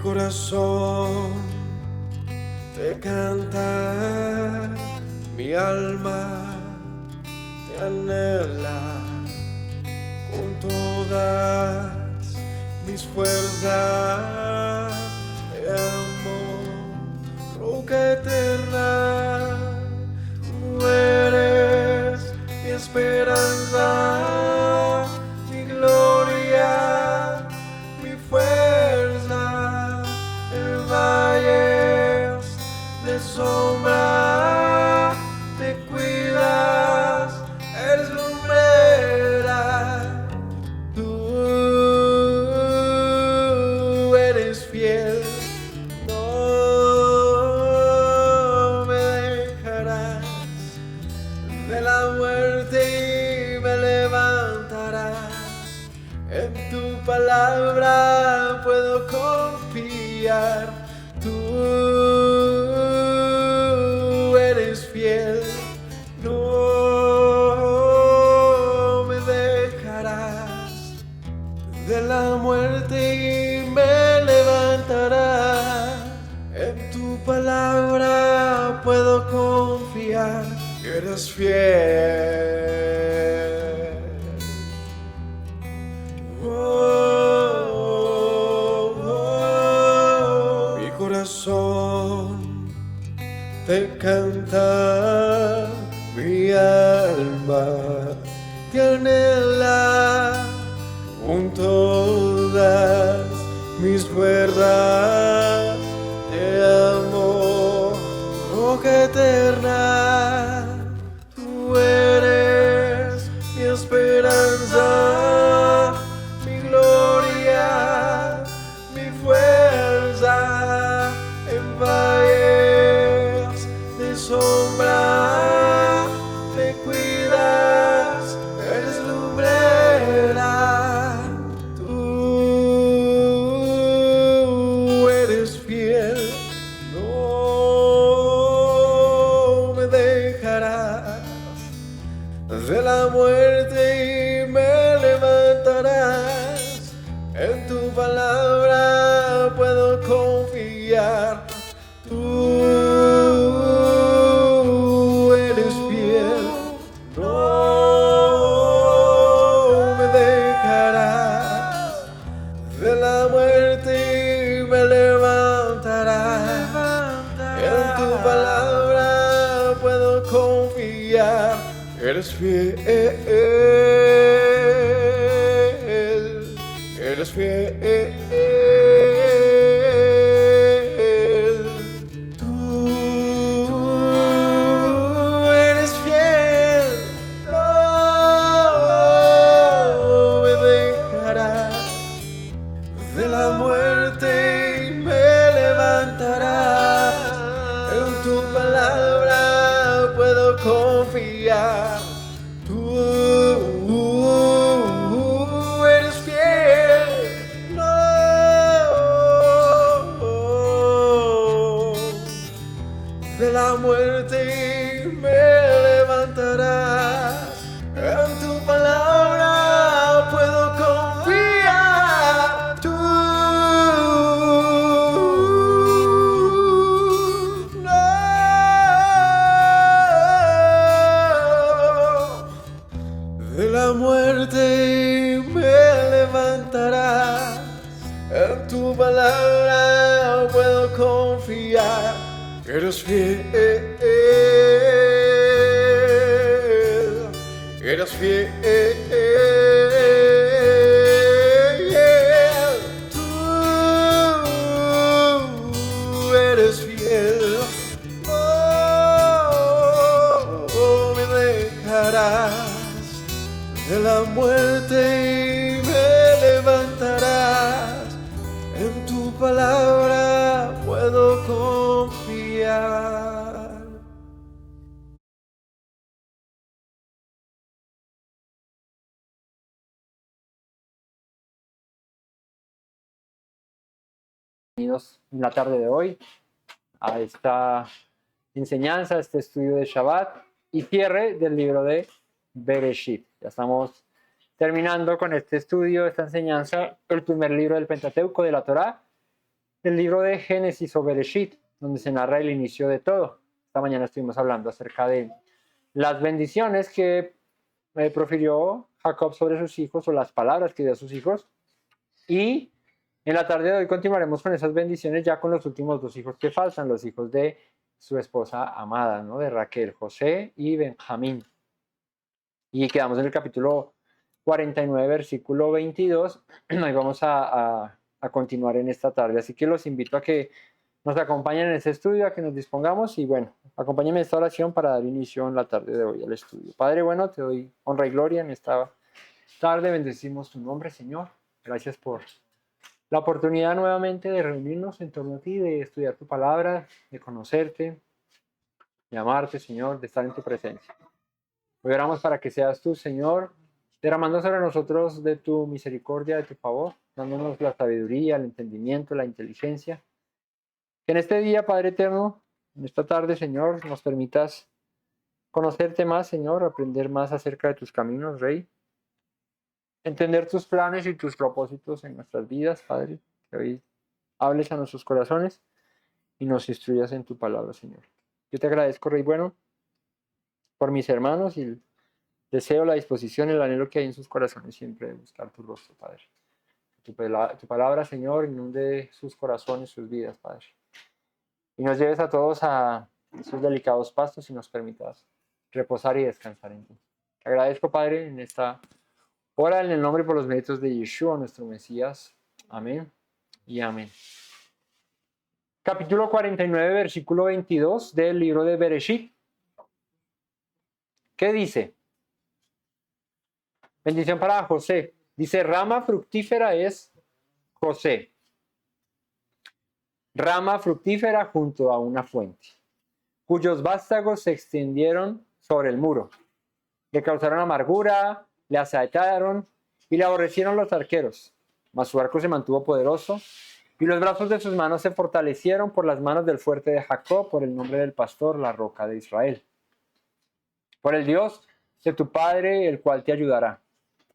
corazón te canta, mi alma te anhela con todas mis fuerzas. Te amo, roca eterna, tú eres mi esperanza, mi gloria, mi fuerza. En valles de sombra te cuidas, eres lumbrera. Tú eres fiel, no me dejarás. De la muerte y me levantarás. En tu palabra puedo confiar. Tú eres fiel, no me dejarás. De la muerte y me levantarás. En tu palabra puedo confiar. Eres fiel. Mi corazón te canta, mi alma te anhela con todas mis fuerzas. Te amo, roca eterna, tú eres mi esperanza, mi gloria, mi fuerza. En valles de sombra te cuidas, eres lumbrera. Tú eres fiel, no me dejarás. De la muerte y me levantarás. En tu palabra puedo confiar. Tú eres fiel, no me dejarás. De la muerte y me levantarás. En tu palabra puedo confiar. Eres fiel, eres fiel. Tú eres fiel, no me dejarás. De la muerte y me levantarás. En tu palabra puedo confiar. Tú eres fiel, no de la muerte y me levantarás. En tu palabra puedo confiar. Tú no de la muerte y me levantarás. En tu palabra puedo confiar. Eres fiel, eres fiel. Tú eres fiel, no me dejarás. De la muerte y me levantarás. En tu palabra puedo confiar. Bienvenidos en la tarde de hoy a esta enseñanza, a este estudio de Shabbat y cierre del libro de Bereshit. Ya estamos terminando con este estudio, esta enseñanza, el primer libro del Pentateuco de la Torá, del libro de Génesis o Bereshit, donde se narra el inicio de todo. Esta mañana estuvimos hablando acerca de las bendiciones que profirió Jacob sobre sus hijos, o las palabras que dio a sus hijos. Y en la tarde de hoy continuaremos con esas bendiciones ya con los últimos dos hijos que faltan, los hijos de su esposa amada, ¿no? De Raquel, José y Benjamín. Y quedamos en el capítulo 49, versículo 22. Ahí vamos a continuar en esta tarde. Así que los invito a que nos acompañen en ese estudio, a que nos dispongamos y bueno, acompáñenme en esta oración para dar inicio en la tarde de hoy al estudio. Padre bueno, te doy honra y gloria en esta tarde. Bendecimos tu nombre, Señor. Gracias por la oportunidad nuevamente de reunirnos en torno a ti, de estudiar tu palabra, de conocerte, de amarte, Señor, de estar en tu presencia. Hoy oramos para que seas tú, Señor, derramando sobre nosotros de tu misericordia, de tu favor, dándonos la sabiduría, el entendimiento, la inteligencia. Que en este día, Padre eterno, en esta tarde, Señor, nos permitas conocerte más, Señor, aprender más acerca de tus caminos, Rey. Entender tus planes y tus propósitos en nuestras vidas, Padre. Que hoy hables a nuestros corazones y nos instruyas en tu palabra, Señor. Yo te agradezco, Rey bueno, por mis hermanos y el deseo, la disposición y el anhelo que hay en sus corazones siempre de buscar tu rostro, Padre. Tu palabra, Señor, inunde sus corazones, sus vidas, Padre. Y nos lleves a todos a esos delicados pastos y nos permitas reposar y descansar en ti. Te agradezco, Padre, en esta hora, en el nombre y por los méritos de Yeshua, nuestro Mesías. Amén y amén. Capítulo 49, versículo 22 del libro de Bereshit. ¿Qué dice? Bendición para José. Dice, rama fructífera es José. Rama fructífera junto a una fuente, cuyos vástagos se extendieron sobre el muro. Le causaron amargura, le asaetaron y le aborrecieron los arqueros. Mas su arco se mantuvo poderoso y los brazos de sus manos se fortalecieron por las manos del fuerte de Jacob, por el nombre del pastor, la roca de Israel. Por el Dios de tu Padre, el cual te ayudará.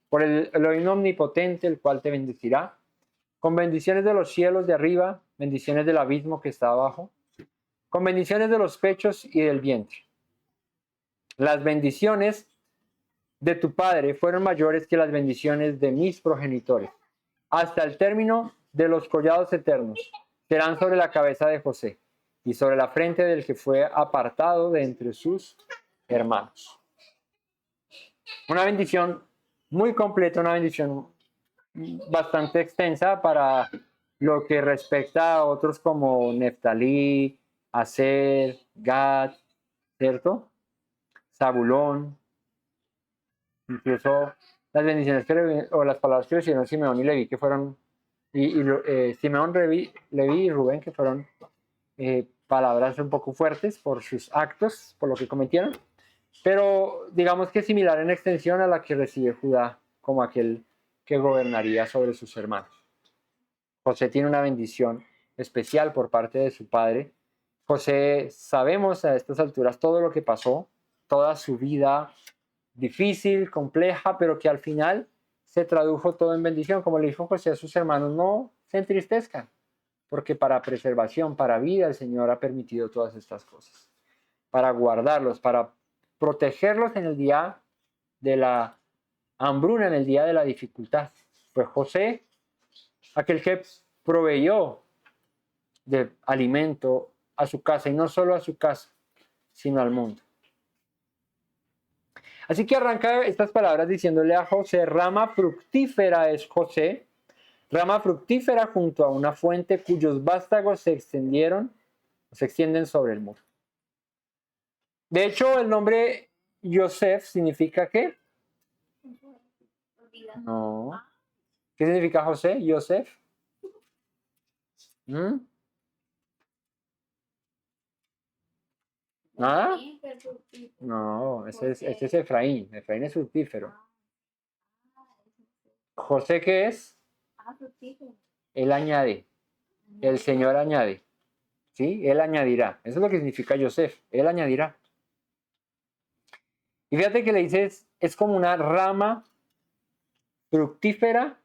Por el Elohim omnipotente, el cual te bendecirá. Con bendiciones de los cielos de arriba, bendiciones del abismo que está abajo, con bendiciones de los pechos y del vientre. Las bendiciones de tu Padre fueron mayores que las bendiciones de mis progenitores, hasta el término de los collados eternos. Serán sobre la cabeza de José y sobre la frente del que fue apartado de entre sus hermanos. Una bendición muy completa, una bendición bastante extensa para lo que respecta a otros como Neftalí, Aser, Gad, ¿cierto? Zabulón, incluso las bendiciones o las palabras que recibieron Simeón y Leví, que fueron, Simeón, Leví y Rubén, que fueron palabras un poco fuertes por sus actos, por lo que cometieron, pero digamos que similar en extensión a la que recibe Judá como aquel que gobernaría sobre sus hermanos. José tiene una bendición especial por parte de su padre. José, sabemos a estas alturas todo lo que pasó, toda su vida difícil, compleja, pero que al final se tradujo todo en bendición. Como le dijo José a sus hermanos, no se entristezcan, porque para preservación, para vida, el Señor ha permitido todas estas cosas, para guardarlos, para protegerlos en el día de la hambruna, en el día de la dificultad. Pues José, aquel que proveyó de alimento a su casa, y no solo a su casa, sino al mundo. Así que arranca estas palabras diciéndole a José, rama fructífera es José, rama fructífera junto a una fuente cuyos vástagos se extienden sobre el muro. De hecho, el nombre Yosef significa ¿qué? No. ¿Qué significa José? Yosef. ¿Nada? No, ese es Efraín. Efraín es fructífero. ¿José qué es? Él añade. El Señor añade. ¿Sí? Él añadirá. Eso es lo que significa Yosef. Él añadirá. Y fíjate que le dices, es como una rama fructífera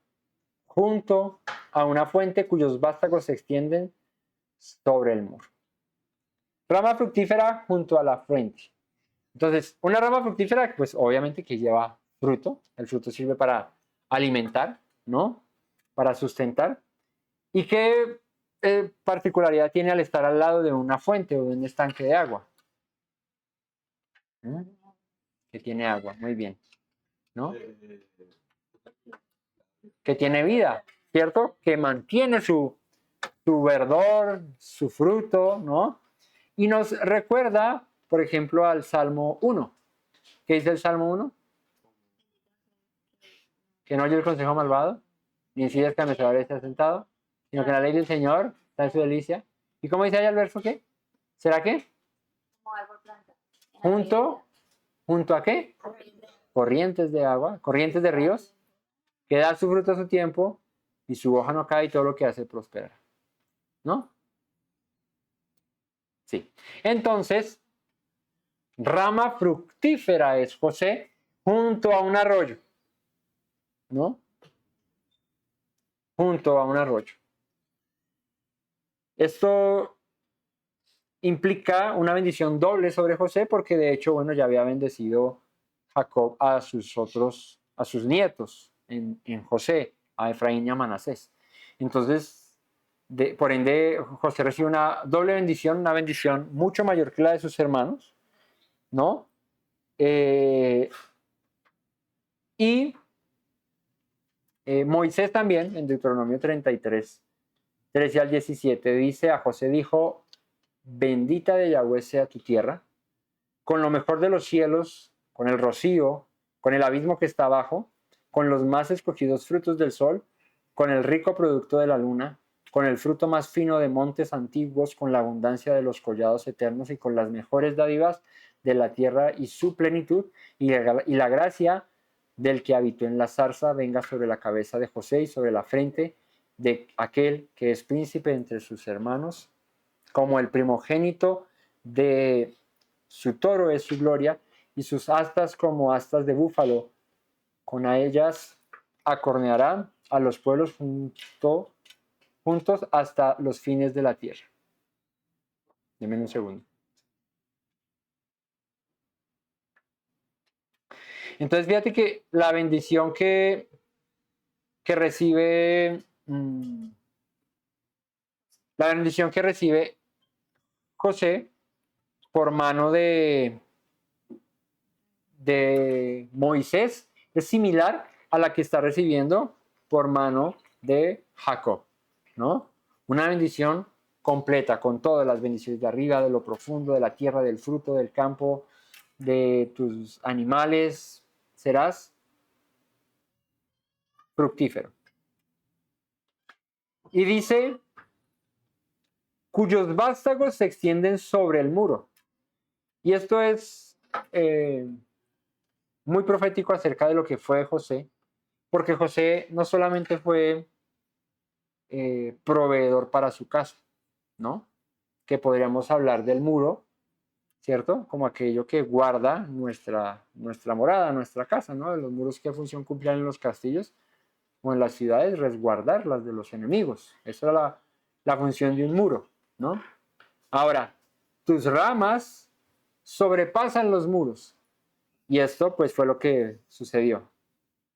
junto a una fuente cuyos vástagos se extienden sobre el muro. Rama fructífera junto a la fuente. Entonces, una rama fructífera, pues obviamente que lleva fruto. El fruto sirve para alimentar, ¿no? Para sustentar. ¿Y qué particularidad tiene al estar al lado de una fuente o de un estanque de agua? Que tiene agua, muy bien, ¿no? Que tiene vida, ¿cierto? Que mantiene su verdor, su fruto, ¿no? Y nos recuerda, por ejemplo, al Salmo 1. ¿Qué dice el Salmo 1? Que no oye el consejo malvado, ni en sillas escarnecedores está sentado, sino que en la ley del Señor está en su delicia. ¿Y cómo dice ahí el verso qué? ¿Será qué? Como árbol planta. ¿Junto a qué? Corrientes de agua, corrientes de ríos, que da su fruto a su tiempo, y su hoja no cae y todo lo que hace prosperar. ¿No? Sí. Entonces, rama fructífera es José junto a un arroyo. ¿No? Junto a un arroyo. Esto implica una bendición doble sobre José porque de hecho, bueno, ya había bendecido Jacob a sus nietos en José, a Efraín y a Manasés. Entonces, por ende, José recibe una doble bendición, una bendición mucho mayor que la de sus hermanos, ¿no? Moisés también, en Deuteronomio 33, 13 al 17, dice, a José dijo, bendita de Yahweh sea tu tierra, con lo mejor de los cielos, con el rocío, con el abismo que está abajo, con los más escogidos frutos del sol, con el rico producto de la luna, con el fruto más fino de montes antiguos, con la abundancia de los collados eternos y con las mejores dádivas de la tierra y su plenitud, y la gracia del que habitó en la zarza venga sobre la cabeza de José y sobre la frente de aquel que es príncipe entre sus hermanos, como el primogénito de su toro es su gloria, y sus astas como astas de búfalo. Con ellas acorneará a los pueblos juntos hasta los fines de la tierra. Deme un segundo. Entonces, fíjate que la bendición que recibe, la bendición que recibe José por mano de Moisés es similar a la que está recibiendo por mano de Jacob, ¿no? Una bendición completa, con todas las bendiciones de arriba, de lo profundo, de la tierra, del fruto, del campo, de tus animales, serás fructífero. Y dice, cuyos vástagos se extienden sobre el muro. Y esto es muy profético acerca de lo que fue José, porque José no solamente fue proveedor para su casa, ¿no? Que podríamos hablar del muro, ¿cierto? Como aquello que guarda nuestra morada, nuestra casa, ¿no? Los muros, ¿qué función cumplían en los castillos o en las ciudades? Resguardarlas de los enemigos. Esa era la función de un muro, ¿no? Ahora, tus ramas sobrepasan los muros. Y esto, pues, fue lo que sucedió.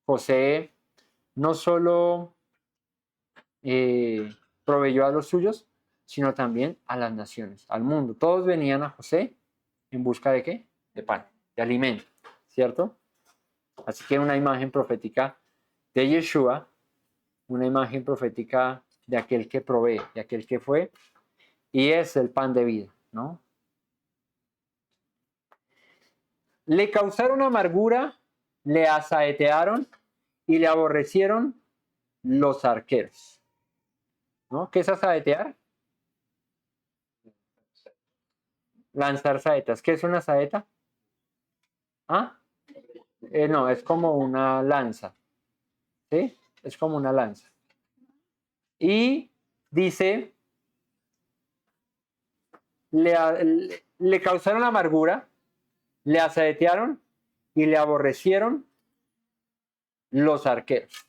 José no solo proveyó a los suyos, sino también a las naciones, al mundo. Todos venían a José en busca de ¿qué? De pan, de alimento, ¿cierto? Así que una imagen profética de Yeshua, una imagen profética de aquel que provee, de aquel que fue y es el pan de vida, ¿no? Le causaron amargura, le asaetearon y le aborrecieron los arqueros, ¿no? ¿Qué es asaetear? Lanzar saetas. ¿Qué es una saeta? ¿Ah? No, es como una lanza, ¿sí? Es como una lanza. Y dice, le causaron amargura, le asaetearon y le aborrecieron los arqueros,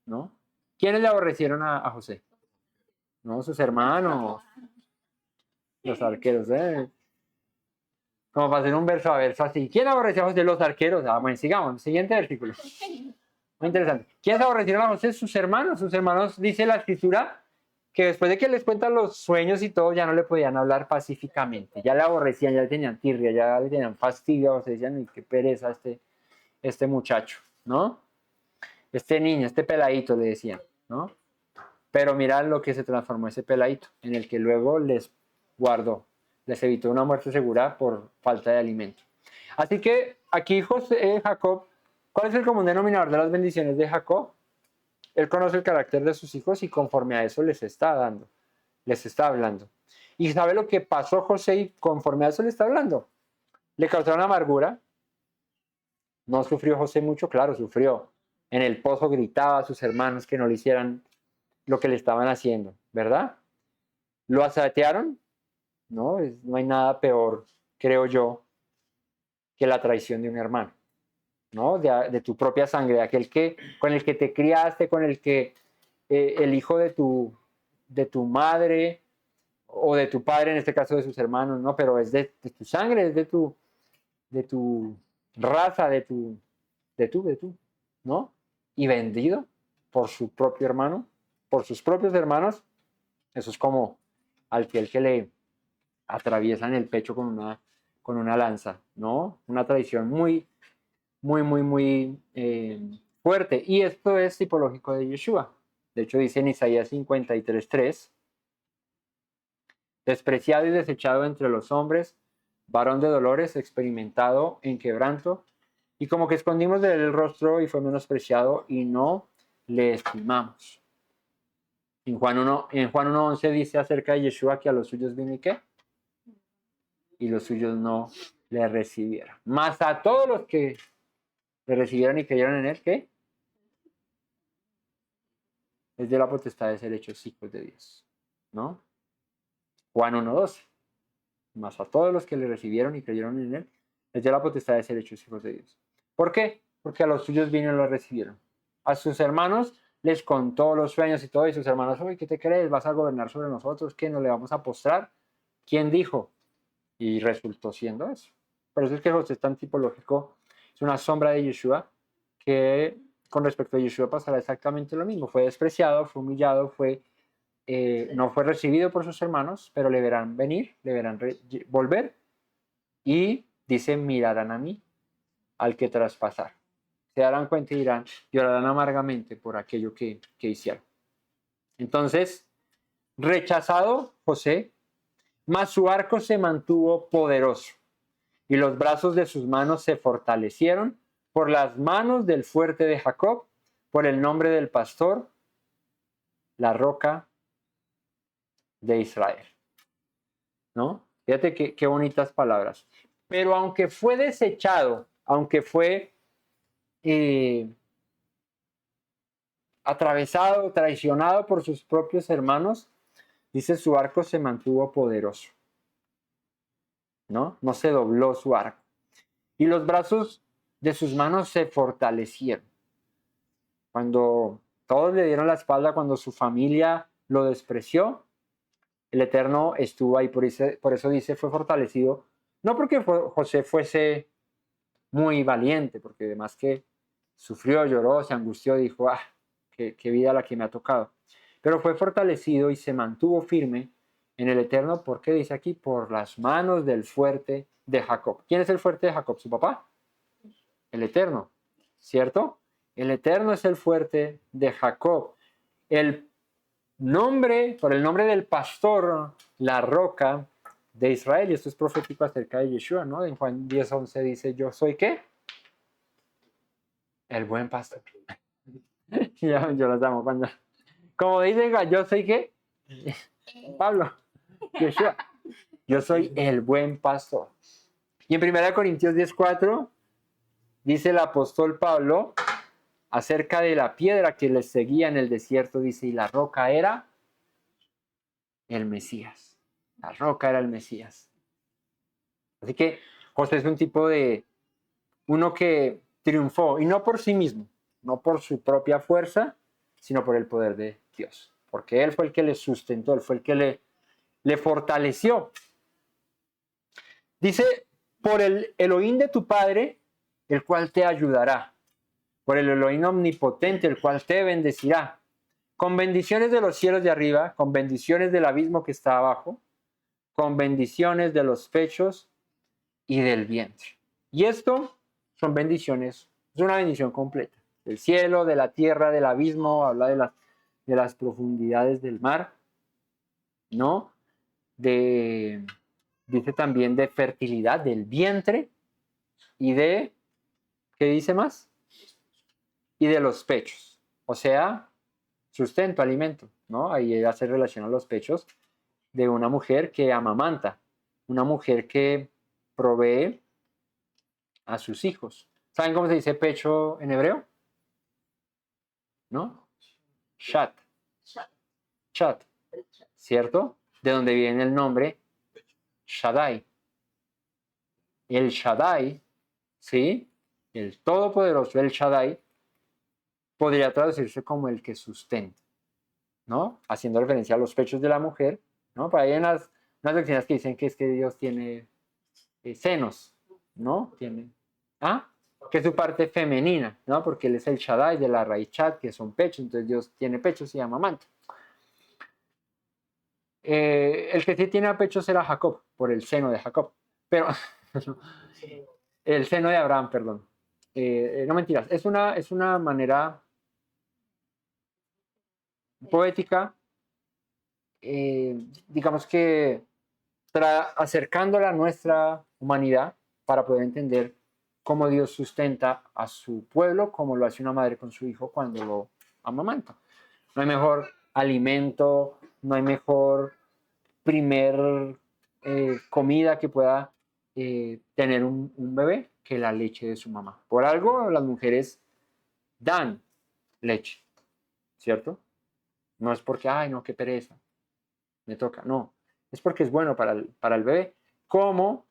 ¿no? ¿Quiénes le aborrecieron a José? No, sus hermanos, los arqueros. Como para hacer un verso a verso así. ¿Quién aborreció a José? Los arqueros. Ah, bueno, sigamos. Siguiente versículo. Muy interesante. ¿Quiénes aborrecieron a José? Sus hermanos. Sus hermanos, dice la escritura, que después de que les cuentan los sueños y todo, ya no le podían hablar pacíficamente. Ya le aborrecían, ya le tenían tirria, ya le tenían fastidio. Se decían, qué pereza este muchacho, ¿no? Este niño, este peladito, le decían, ¿no? Pero mirad lo que se transformó ese peladito, en el que luego les guardó, les evitó una muerte segura por falta de alimento. Así que aquí Jacob, ¿cuál es el común denominador de las bendiciones de Jacob? Él conoce el carácter de sus hijos y conforme a eso les está dando, les está hablando. Y sabe lo que pasó José y conforme a eso le está hablando. Le causaron amargura. No sufrió José mucho, claro, sufrió. En el pozo gritaba a sus hermanos que no le hicieran lo que le estaban haciendo, ¿verdad? ¿Lo asaetearon? No, no hay nada peor, creo yo, que la traición de un hermano, ¿no? De tu propia sangre, de aquel con el que te criaste, con el que el hijo de tu madre o de tu padre, en este caso de sus hermanos, ¿no? Pero es de tu sangre, es de tu raza, de tu, ¿no? Y vendido por su propio hermano, por sus propios hermanos. Eso es como aquel que le atraviesan el pecho con una lanza, ¿no? Una traición muy, muy, muy, muy fuerte. Y esto es tipológico de Yeshua. De hecho, dice en Isaías 53:3, despreciado y desechado entre los hombres, varón de dolores, experimentado en quebranto, y como que escondimos de él el rostro y fue menospreciado y no le estimamos. En Juan 1:11 dice acerca de Yeshua que a los suyos vino y ¿qué? Y los suyos no le recibieron. Mas a todos los que le recibieron y creyeron en él, ¿qué? Es de la potestad de ser hechos hijos de Dios, ¿no? Juan 1:12. Mas a todos los que le recibieron y creyeron en él, les dio la potestad de ser hechos hijos de Dios. ¿Por qué? Porque a los suyos vino y lo recibieron. A sus hermanos les contó los sueños y todo, y sus hermanos, oye, ¿qué te crees? ¿Vas a gobernar sobre nosotros? ¿Qué? ¿No le vamos a postrar? ¿Quién dijo? Y resultó siendo eso. Por eso es que José es tan tipológico, es una sombra de Yeshua, que con respecto a Yeshua pasará exactamente lo mismo. Fue despreciado, fue humillado, no fue recibido por sus hermanos, pero le verán venir, le verán volver, y dice, mirarán a mí, al que traspasar. Se darán cuenta y dirán, llorarán amargamente por aquello que hicieron. Entonces, rechazado José, mas su arco se mantuvo poderoso, y los brazos de sus manos se fortalecieron por las manos del fuerte de Jacob, por el nombre del pastor, la roca de Israel. ¿No? Fíjate qué bonitas palabras. Pero aunque fue desechado, aunque fue atravesado, traicionado por sus propios hermanos, dice su arco se mantuvo poderoso. ¿No? No se dobló su arco. Y los brazos de sus manos se fortalecieron. Cuando todos le dieron la espalda, cuando su familia lo despreció, el Eterno estuvo ahí, por eso dice, fue fortalecido. No porque José fuese muy valiente, porque además que sufrió, lloró, se angustió, dijo, qué vida la que me ha tocado. Pero fue fortalecido y se mantuvo firme en el Eterno, porque dice aquí, por las manos del fuerte de Jacob. ¿Quién es el fuerte de Jacob? ¿Su papá? El Eterno, ¿cierto? El Eterno es el fuerte de Jacob. Por el nombre del pastor, la roca de Israel, y esto es profético acerca de Yeshua, ¿no? En Juan 10:11 dice, yo soy ¿qué? El buen pastor. yo los amo cuando, como dicen, yo soy ¿qué? Pablo, Yeshua, yo soy el buen pastor. Y en 1 Corintios 10:4 dice el apóstol Pablo acerca de la piedra que les seguía en el desierto, dice, y la roca era el Mesías. La roca era el Mesías. Así que José es un tipo de uno que triunfó, y no por sí mismo, no por su propia fuerza, sino por el poder de Dios. Porque Él fue el que le sustentó, Él fue el que le fortaleció. Dice, por el Elohim de tu Padre, el cual te ayudará. Por el Elohim omnipotente, el cual te bendecirá. Con bendiciones de los cielos de arriba, con bendiciones del abismo que está abajo, con bendiciones de los pechos y del vientre. Y esto son bendiciones, es una bendición completa. Del cielo, de la tierra, del abismo, habla de las profundidades del mar, ¿no? Dice también de fertilidad del vientre y de, ¿qué dice más? Y de los pechos. O sea, sustento, alimento, ¿no? Ahí hace relación a los pechos de una mujer que amamanta, una mujer que provee a sus hijos. ¿Saben cómo se dice pecho en hebreo? ¿No? Shat. Shat, ¿cierto? De donde viene el nombre Shaddai. El Shaddai, ¿sí? El Todopoderoso, el Shaddai, podría traducirse como el que sustenta, ¿no? Haciendo referencia a los pechos de la mujer, ¿no? Para ahí hay unas doctrinas que dicen que es que Dios tiene senos, ¿no? Tiene, ¿ah? Que es su parte femenina, ¿no? Porque Él es el Shaddai de la raíz Chad, que son pechos, entonces Dios tiene pechos y amamanta. El que sí tiene pechos era Jacob, por el seno de Jacob, pero el seno de Abraham, perdón. No mentiras, es una manera poética, digamos que acercándola a nuestra humanidad para poder entender cómo Dios sustenta a su pueblo, como lo hace una madre con su hijo cuando lo amamanta. No hay mejor alimento, no hay mejor primer comida que pueda tener un bebé que la leche de su mamá. Por algo las mujeres dan leche, ¿cierto? No es porque, ay, no, qué pereza, me toca, no. Es porque es bueno para el bebé. Como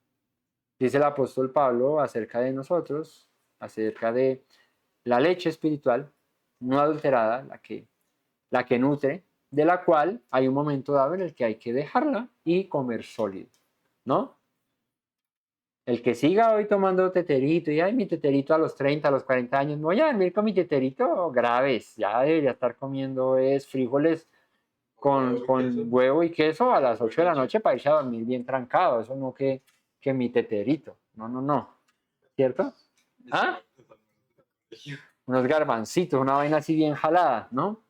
dice el apóstol Pablo acerca de nosotros, acerca de la leche espiritual no adulterada, la que nutre, de la cual hay un momento dado en el que hay que dejarla y comer sólido, ¿no? El que siga hoy tomando teterito, y ay, mi teterito a los 30, a los 40 años, no voy a dormir con mi teterito, graves, ya debería estar comiendo frijoles con huevo y queso a las 8 de la noche para irse a dormir bien trancado, eso no que mi teterito, no, ¿cierto? ¿Ah? Unos garbancitos, una vaina así bien jalada, ¿no?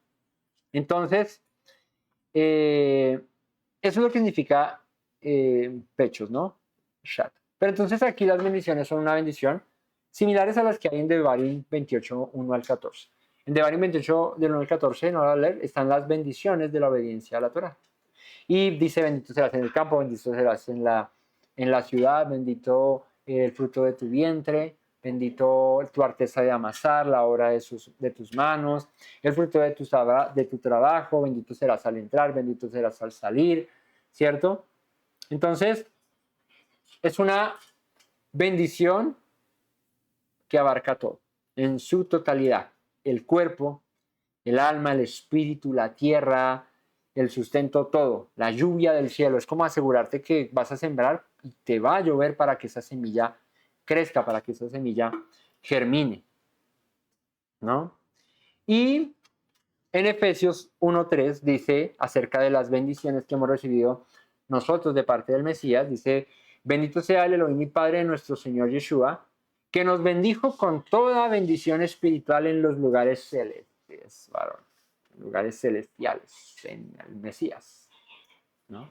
Entonces, eso es lo que significa pechos, ¿no? Shat. Pero entonces aquí las bendiciones son una bendición similares a las que hay en Devarim 28, 1 al 14. En Devarim 28, del 1 al 14, no voy a leer, están las bendiciones de la obediencia a la Torah. Y dice, bendito serás en el campo, bendito serás en la ciudad, bendito el fruto de tu vientre, bendito tu arteza de amasar, la obra de tus manos, el fruto de tu trabajo, bendito serás al entrar, bendito serás al salir, ¿cierto? Entonces, es una bendición que abarca todo, en su totalidad, el cuerpo, el alma, el espíritu, la tierra, el sustento, todo, la lluvia del cielo. Es como asegurarte que vas a sembrar y te va a llover para que esa semilla crezca, para que esa semilla germine, ¿no? Y en Efesios 1:3 dice acerca de las bendiciones que hemos recibido nosotros de parte del Mesías, dice, bendito sea el Elohim y Padre de nuestro Señor Yeshua, que nos bendijo con toda bendición espiritual en los lugares celestes, varón, lugares celestiales, en el Mesías, ¿no?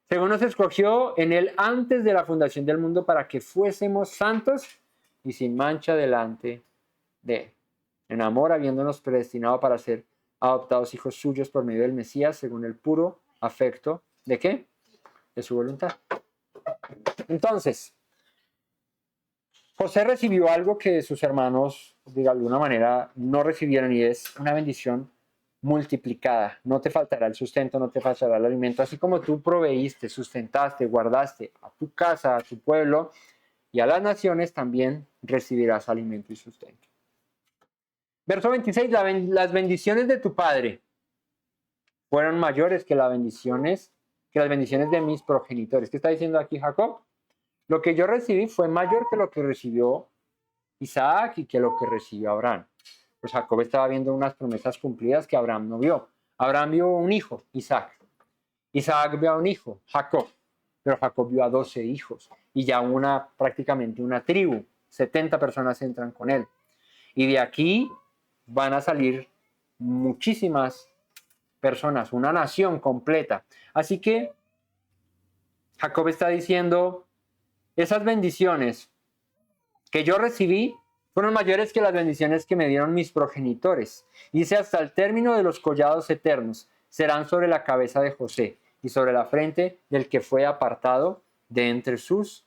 Según nos escogió en él antes de la fundación del mundo para que fuésemos santos y sin mancha delante de él. En amor, habiéndonos predestinado para ser adoptados hijos suyos por medio del Mesías, según el puro afecto, ¿de qué? De su voluntad. Entonces, José recibió algo que sus hermanos, de alguna manera, no recibieron y es una bendición multiplicada. No te faltará el sustento, no te faltará el alimento. Así como tú proveíste, sustentaste, guardaste a tu casa, a tu pueblo y a las naciones, también recibirás alimento y sustento. Verso 26, las bendiciones de tu padre fueron mayores que las bendiciones de mis progenitores. ¿Qué está diciendo aquí Jacob? Lo que yo recibí fue mayor que lo que recibió Isaac y que lo que recibió Abraham. Pues Jacob estaba viendo unas promesas cumplidas que Abraham no vio. Abraham vio un hijo, Isaac. Isaac vio a un hijo, Jacob. Pero Jacob vio a 12 hijos y ya prácticamente una tribu. 70 personas entran con él. Y de aquí van a salir muchísimas personas, una nación completa. Así que Jacob está diciendo, esas bendiciones que yo recibí fueron mayores que las bendiciones que me dieron mis progenitores. Dice, hasta el término de los collados eternos serán sobre la cabeza de José y sobre la frente del que fue apartado de entre sus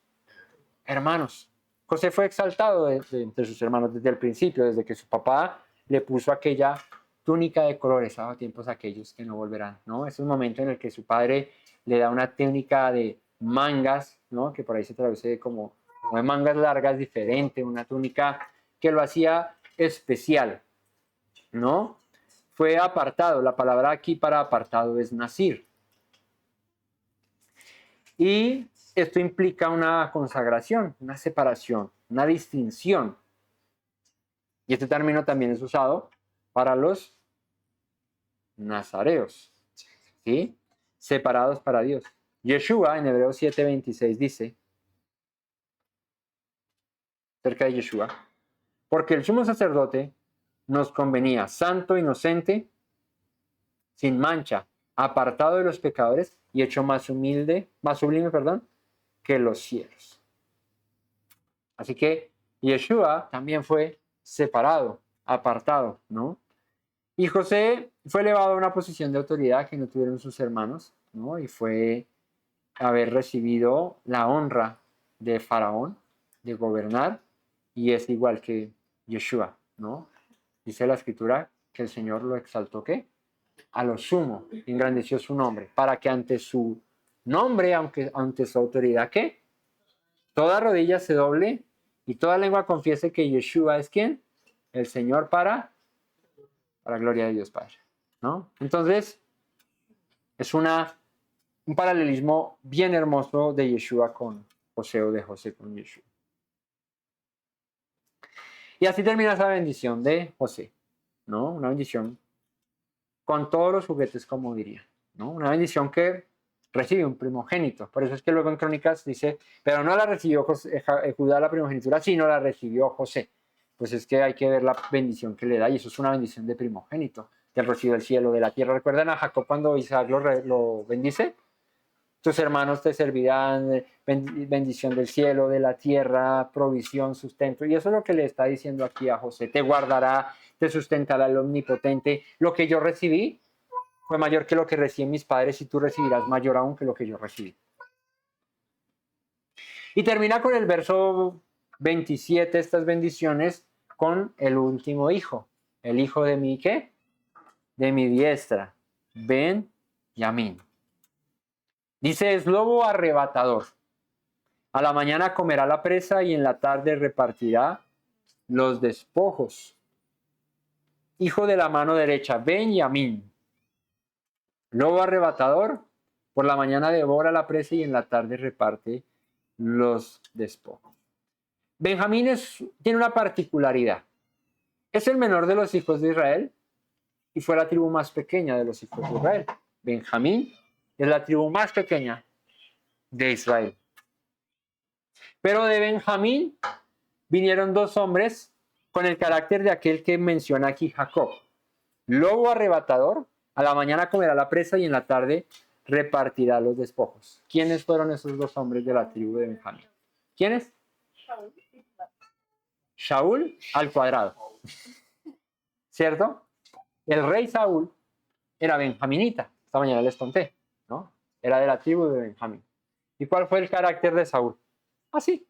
hermanos. José fue exaltado de entre sus hermanos desde el principio, desde que su papá le puso aquella túnica de colores, a tiempos aquellos que no volverán, ¿no? Es un momento en el que su padre le da una túnica de mangas, ¿no? Que por ahí se traduce como de mangas largas, diferente, una túnica que lo hacía especial, ¿no? Fue apartado, la palabra aquí para apartado es nazir. Y esto implica una consagración, una separación, una distinción. Y este término también es usado para los nazareos, ¿sí? Separados para Dios. Yeshua en Hebreos 7:26 dice, cerca de Yeshua, porque el sumo sacerdote nos convenía santo, inocente, sin mancha, apartado de los pecadores y hecho más sublime, que los cielos. Así que Yeshua también fue separado, apartado, ¿no? Y José fue elevado a una posición de autoridad que no tuvieron sus hermanos, ¿no? Y fue haber recibido la honra de Faraón, de gobernar, y es igual que Yeshua, ¿no? Dice la Escritura que el Señor lo exaltó, ¿qué? A lo sumo, engrandeció su nombre, para que ante su nombre, ante su autoridad, ¿qué? Toda rodilla se doble y toda lengua confiese que Yeshua es ¿quién? El Señor para gloria de Dios Padre, ¿no? Entonces, es un paralelismo bien hermoso de Yeshua con José o de José con Yeshua. Y así termina esa bendición de José, ¿no? Una bendición con todos los juguetes, como diría, ¿no? Una bendición que recibe un primogénito. Por eso es que luego en Crónicas dice, pero no la recibió Judá la primogenitura, sino la recibió José. Pues es que hay que ver la bendición que le da, y eso es una bendición de primogénito, que recibe el cielo de la tierra. ¿Recuerdan a Jacob cuando Isaac lo bendice? Tus hermanos te servirán, bendición del cielo, de la tierra, provisión, sustento. Y eso es lo que le está diciendo aquí a José. Te guardará, te sustentará el omnipotente. Lo que yo recibí fue mayor que lo que reciben mis padres, y tú recibirás mayor aún que lo que yo recibí. Y termina con el verso 27, estas bendiciones, con el último hijo. El hijo de mi, ¿qué? De mi diestra, Ben-Yamín. Dice, es lobo arrebatador. A la mañana comerá la presa y en la tarde repartirá los despojos. Hijo de la mano derecha, Ben-Yamín. Lobo arrebatador, por la mañana devora la presa y en la tarde reparte los despojos. Benjamín tiene una particularidad. Es el menor de los hijos de Israel y fue la tribu más pequeña de los hijos de Israel. Benjamín es la tribu más pequeña de Israel. Pero de Benjamín vinieron dos hombres con el carácter de aquel que menciona aquí Jacob. Lobo arrebatador, a la mañana comerá la presa y en la tarde repartirá los despojos. ¿Quiénes fueron esos dos hombres de la tribu de Benjamín? ¿Quiénes? Shaul al cuadrado. ¿Cierto? El rey Saúl era benjaminita. Esta mañana les conté, ¿no? Era de la tribu de Benjamín. ¿Y cuál fue el carácter de Saúl? Así.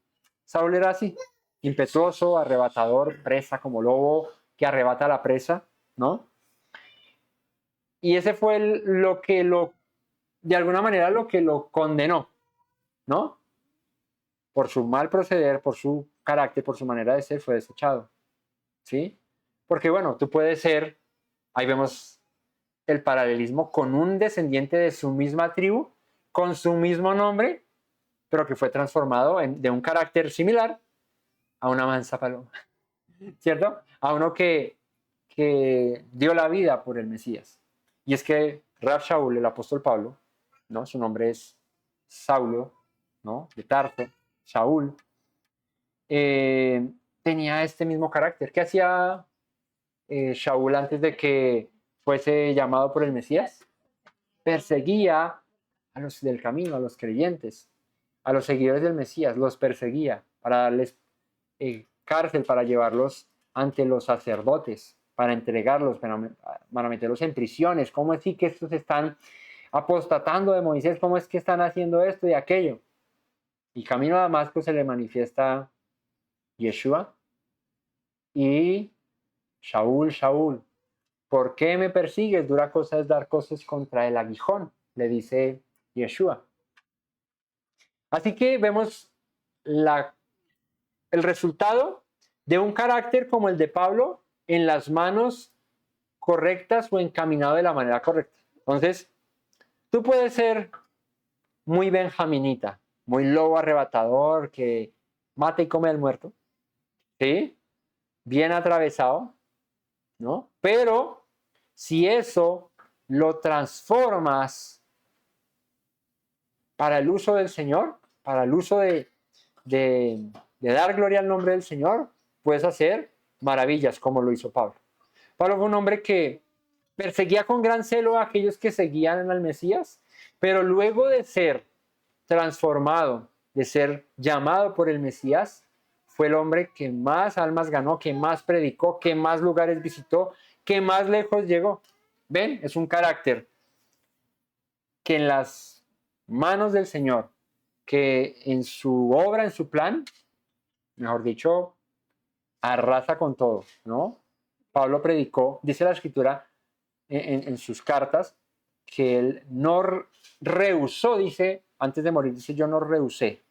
Saúl era así. Impetuoso, arrebatador, presa como lobo que arrebata la presa, ¿no? Y ese fue de alguna manera lo que lo condenó, ¿no? Por su mal proceder, por su carácter, por su manera de ser, fue desechado, ¿sí? Porque bueno, tú puedes ser, ahí vemos el paralelismo con un descendiente de su misma tribu, con su mismo nombre, pero que fue transformado de un carácter similar a una mansa paloma, ¿cierto? A uno que dio la vida por el Mesías. Y es que Rab Shaul, el apóstol Pablo, ¿no? Su nombre es Saulo, ¿no? De Tarso, Saúl, tenía este mismo carácter. ¿Qué hacía Shaul antes de que fuese llamado por el Mesías? Perseguía a los del camino, a los creyentes, a los seguidores del Mesías, los perseguía para darles cárcel, para llevarlos ante los sacerdotes, para entregarlos, para meterlos en prisiones. ¿Cómo es que estos están apostatando de Moisés? ¿Cómo es que están haciendo esto y aquello? Y camino a Damasco se le manifiesta Yeshua y Shaul, Shaul, ¿por qué me persigues? Dura cosa es dar cosas contra el aguijón, le dice Yeshua. Así que vemos el resultado de un carácter como el de Pablo en las manos correctas o encaminado de la manera correcta. Entonces, tú puedes ser muy benjaminita, muy lobo arrebatador que mata y come al muerto, ¿sí? Bien atravesado, ¿no? Pero si eso lo transformas para el uso del Señor, para el uso de dar gloria al nombre del Señor, puedes hacer maravillas como lo hizo Pablo. Pablo fue un hombre que perseguía con gran celo a aquellos que seguían al Mesías, pero luego de ser transformado, de ser llamado por el Mesías, fue el hombre que más almas ganó, que más predicó, que más lugares visitó, que más lejos llegó. ¿Ven? Es un carácter que en las manos del Señor, que en su obra, en su plan, mejor dicho, arrasa con todo, ¿no? Pablo predicó, dice la Escritura en sus cartas, que él no rehusó, dice, antes de morir, dice, yo no rehusé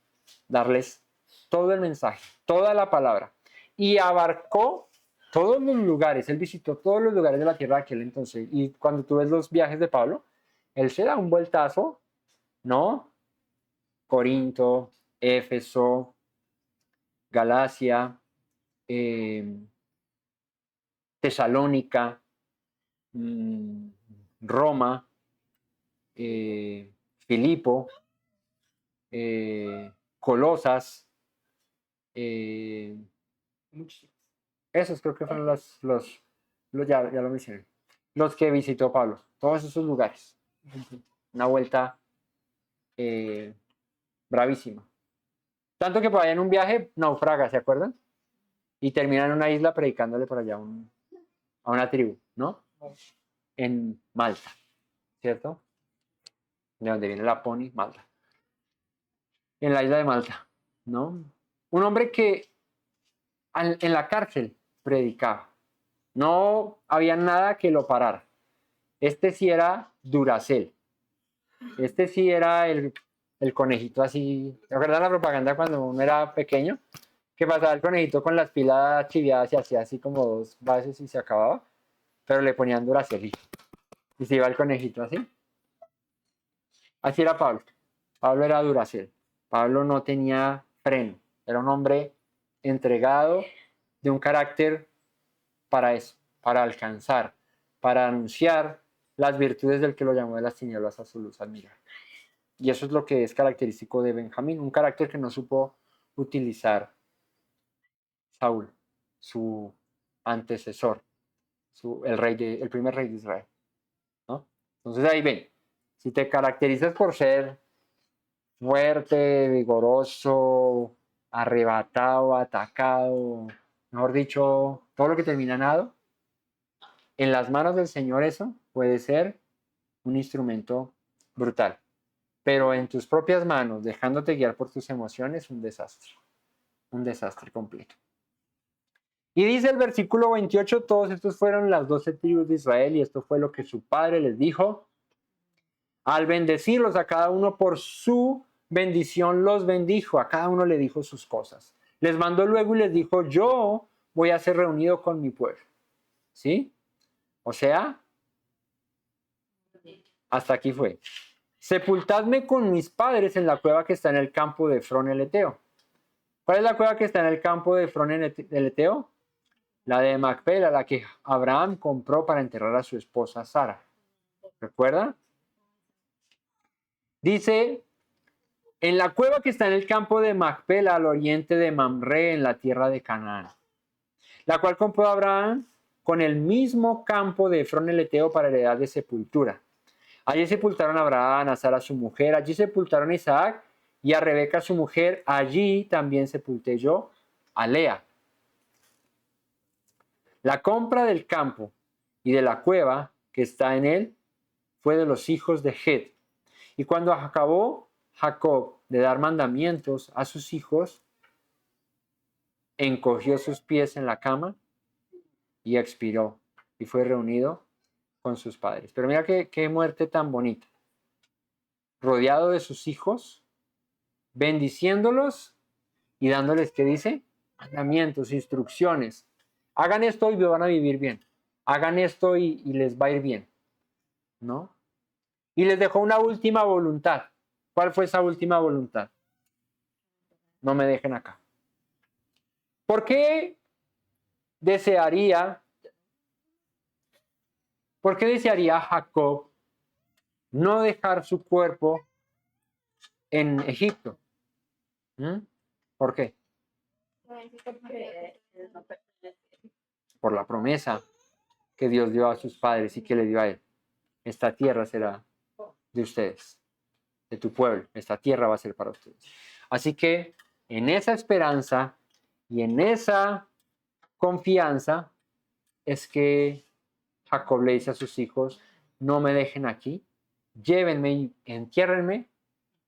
darles todo el mensaje, toda la palabra, y abarcó todos los lugares, él visitó todos los lugares de la tierra de aquel entonces, y cuando tú ves los viajes de Pablo, él se da un vueltazo, ¿no? Corinto, Éfeso, Galacia, Tesalónica, Roma, Filipo, Colosas, esos creo que fueron ya lo mencioné, los que visitó Pablo, todos esos lugares. Una vuelta bravísima. Tanto que por allá en un viaje naufraga, ¿se acuerdan? Y termina en una isla predicándole por allá a una tribu, ¿no? En Malta, ¿cierto? De donde viene la Pony, Malta. En la isla de Malta, ¿no? Un hombre que en la cárcel predicaba. No había nada que lo parara. Este sí era Duracell. Este sí era el conejito así. ¿Te acuerdas la propaganda cuando uno era pequeño? Que pasaba el conejito con las pilas chiviadas y hacía así como 2 bases y se acababa. Pero le ponían Duracell y se iba el conejito así. Así era Pablo. Pablo era Duracell. Pablo no tenía freno. Era un hombre entregado de un carácter para eso, para alcanzar, para anunciar las virtudes del que lo llamó de las tinieblas a su luz admirable. Y eso es lo que es característico de Benjamín, un carácter que no supo utilizar Saúl, su antecesor, el primer rey de Israel, ¿no? Entonces ahí ven, si te caracterizas por ser fuerte, vigoroso, arrebatado, atacado, mejor dicho, todo lo que termina en ado, en las manos del Señor eso puede ser un instrumento brutal. Pero en tus propias manos, dejándote guiar por tus emociones, un desastre completo. Y dice el versículo 28, todos estos fueron las 12 tribus de Israel y esto fue lo que su padre les dijo. Al bendecirlos a cada uno por su bendición los bendijo, a cada uno le dijo sus cosas. Les mandó luego y les dijo, yo voy a ser reunido con mi pueblo. ¿sí? O sea, hasta aquí fue. Sepultadme con mis padres en la cueva que está en el campo de Efrón el Eteo. ¿Cuál es la cueva que está en el campo de Efrón el Eteo? La de Macpela, la que Abraham compró para enterrar a su esposa Sara. ¿Recuerda? Dice, en la cueva que está en el campo de Macpela, al oriente de Mamre, en la tierra de Canaán, la cual compró Abraham con el mismo campo de Efrón el Eteo para heredad de sepultura. Allí sepultaron a Abraham, a Sara su mujer, allí sepultaron a Isaac y a Rebeca su mujer, allí también sepulté yo a Lea. La compra del campo y de la cueva que está en él fue de los hijos de Het. Y cuando acabó Jacob de dar mandamientos a sus hijos, encogió sus pies en la cama y expiró y fue reunido con sus padres. Pero mira qué muerte tan bonita. Rodeado de sus hijos, bendiciéndolos y dándoles, ¿qué dice? Mandamientos, instrucciones. Hagan esto y van a vivir bien. Hagan esto y les va a ir bien. ¿No? Y les dejó una última voluntad. ¿Cuál fue esa última voluntad? No me dejen acá. ¿Por qué desearía Jacob no dejar su cuerpo en Egipto? ¿Por qué? Por la promesa que Dios dio a sus padres y que le dio a él. Esta tierra será de ustedes, de tu pueblo. Esta tierra va a ser para ustedes. Así que en esa esperanza y en esa confianza es que Jacob le dice a sus hijos, no me dejen aquí, llévenme y entiérrenme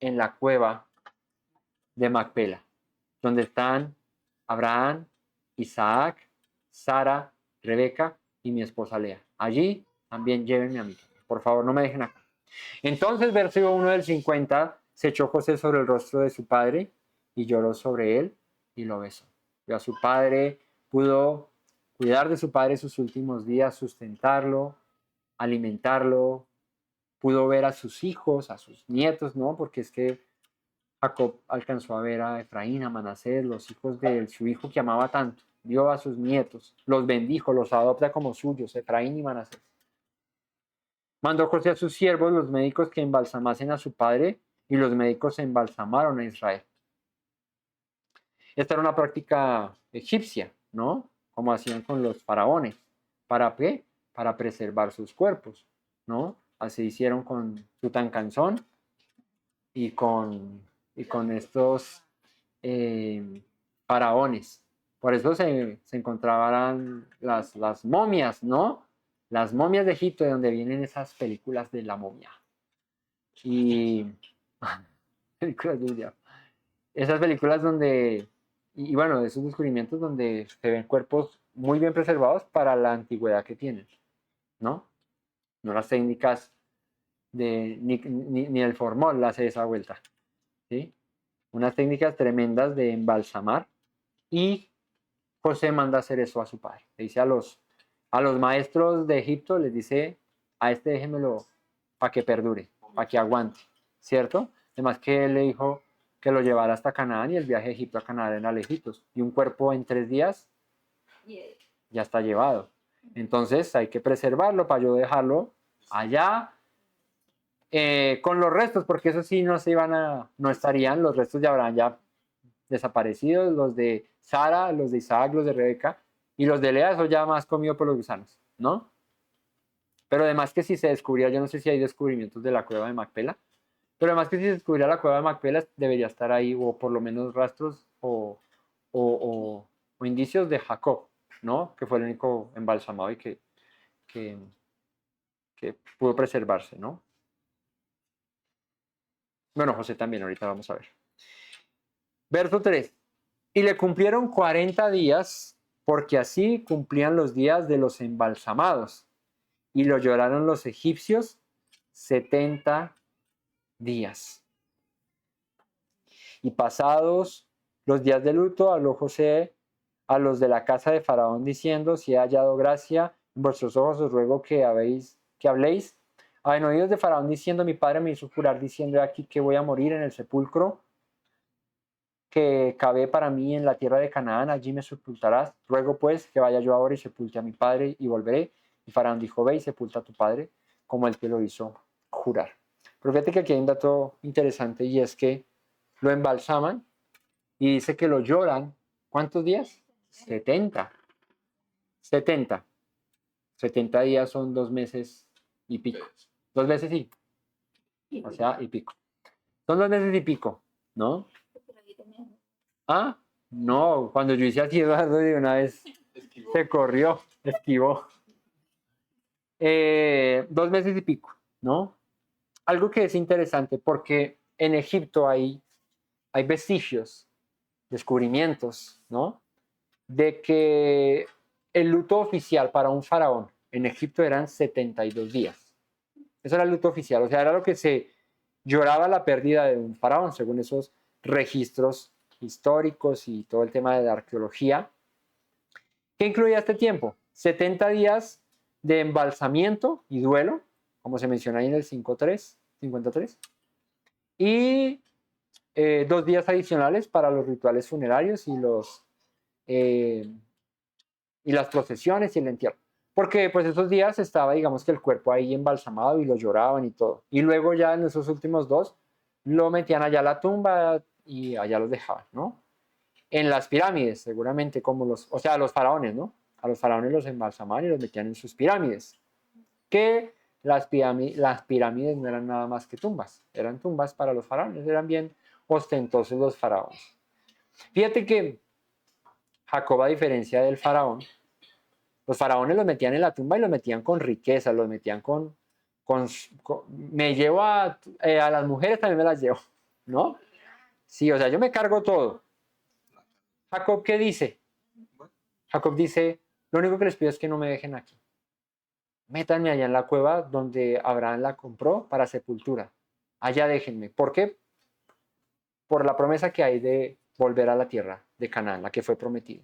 en la cueva de Macpela, donde están Abraham, Isaac, Sara, Rebeca y mi esposa Lea. Allí también llévenme a mí. Por favor, no me dejen acá. Entonces, versículo 1 del 50, se echó José sobre el rostro de su padre y lloró sobre él y lo besó. Vio a su padre, pudo cuidar de su padre sus últimos días, sustentarlo, alimentarlo, pudo ver a sus hijos, a sus nietos, ¿no? Porque es que Jacob alcanzó a ver a Efraín, a Manasés, los hijos de su hijo que amaba tanto. Vio a sus nietos, los bendijo, los adopta como suyos, Efraín y Manasés. Mandó José a sus siervos, los médicos, que embalsamasen a su padre, y los médicos embalsamaron a Israel. Esta era una práctica egipcia, ¿no? Como hacían con los faraones. ¿Para qué? Para preservar sus cuerpos, ¿no? Así hicieron con Tutankamón y con estos faraones. Por eso se encontraban las momias, ¿no? Las momias de Egipto, de donde vienen esas películas de la momia. Y películas del diablo. Esas películas donde, y bueno, esos descubrimientos donde se ven cuerpos muy bien preservados para la antigüedad que tienen, ¿no? No las técnicas ni el formol hace esa vuelta, ¿sí? Unas técnicas tremendas de embalsamar, y José manda a hacer eso a su padre. Le dice a los maestros de Egipto, les dice, a este déjenmelo para que perdure, para que aguante, ¿cierto? Además que él le dijo que lo llevara hasta Canaán, y el viaje de Egipto a Canaán era lejitos, y un cuerpo en 3 días ya está llevado. Entonces hay que preservarlo para yo dejarlo allá con los restos, porque eso sí no estarían los restos de Abraham ya desaparecidos, los de Sara, los de Isaac, los de Rebeca, y los de Lea, eso ya más comido por los gusanos, ¿no? Pero además que si se descubría, yo no sé si hay descubrimientos de la cueva de Macpela, pero además que si se descubriera la cueva de Macpela, debería estar ahí, o por lo menos rastros o indicios de Jacob, ¿no? Que fue el único embalsamado y que pudo preservarse, ¿no? Bueno, José también, ahorita vamos a ver. Verso 3. Y le cumplieron 40 días, porque así cumplían los días de los embalsamados. Y lo lloraron los egipcios 70 días. Y pasados los días de luto, habló José a los de la casa de Faraón, diciendo, si he hallado gracia en vuestros ojos os ruego que habléis en oídos de Faraón diciendo, mi padre me hizo jurar diciendo aquí que voy a morir en el sepulcro que cavé para mí en la tierra de Canaán, allí me sepultarás. Ruego pues que vaya yo ahora y sepulte a mi padre y volveré. Y Faraón dijo, ve y sepulta a tu padre, como él te lo hizo jurar. Pero fíjate que aquí hay un dato interesante y es que lo embalsaman y dice que lo lloran. ¿Cuántos días? 70. 70. 70 días son 2 meses y pico. 2 meses y, o sea, y pico. Son 2 meses y pico, ¿no? Ah, no, cuando yo hice así, Eduardo de una vez se corrió, esquivó. 2 meses y pico, ¿no? Algo que es interesante porque en Egipto hay vestigios, descubrimientos, ¿no? De que el luto oficial para un faraón en Egipto eran 72 días. Eso era el luto oficial, o sea, era lo que se lloraba la pérdida de un faraón, según esos registros históricos y todo el tema de la arqueología. ¿Qué incluía este tiempo? 70 días de embalsamiento y duelo, como se menciona ahí en el 53, y 2 días adicionales para los rituales funerarios y las procesiones y el entierro. Porque pues esos días estaba, digamos que el cuerpo ahí embalsamado y lo lloraban y todo. Y luego ya en esos últimos 2 lo metían allá a la tumba y allá los dejaban, ¿no? En las pirámides, seguramente, o sea, a los faraones, ¿no? A los faraones los embalsamaban y los metían en sus pirámides. Que las pirámides no eran nada más que tumbas, eran tumbas para los faraones, eran bien ostentosos los faraones. Fíjate que Jacob, a diferencia del faraón, los faraones los metían en la tumba y los metían con riqueza, los metían me llevo a las mujeres, también me las llevo, ¿no? Sí, o sea, yo me cargo todo. Jacob, ¿qué dice? Jacob dice, lo único que les pido es que no me dejen aquí. Métanme allá en la cueva donde Abraham la compró para sepultura. Allá déjenme. ¿Por qué? Por la promesa que hay de volver a la tierra de Canaán, la que fue prometida.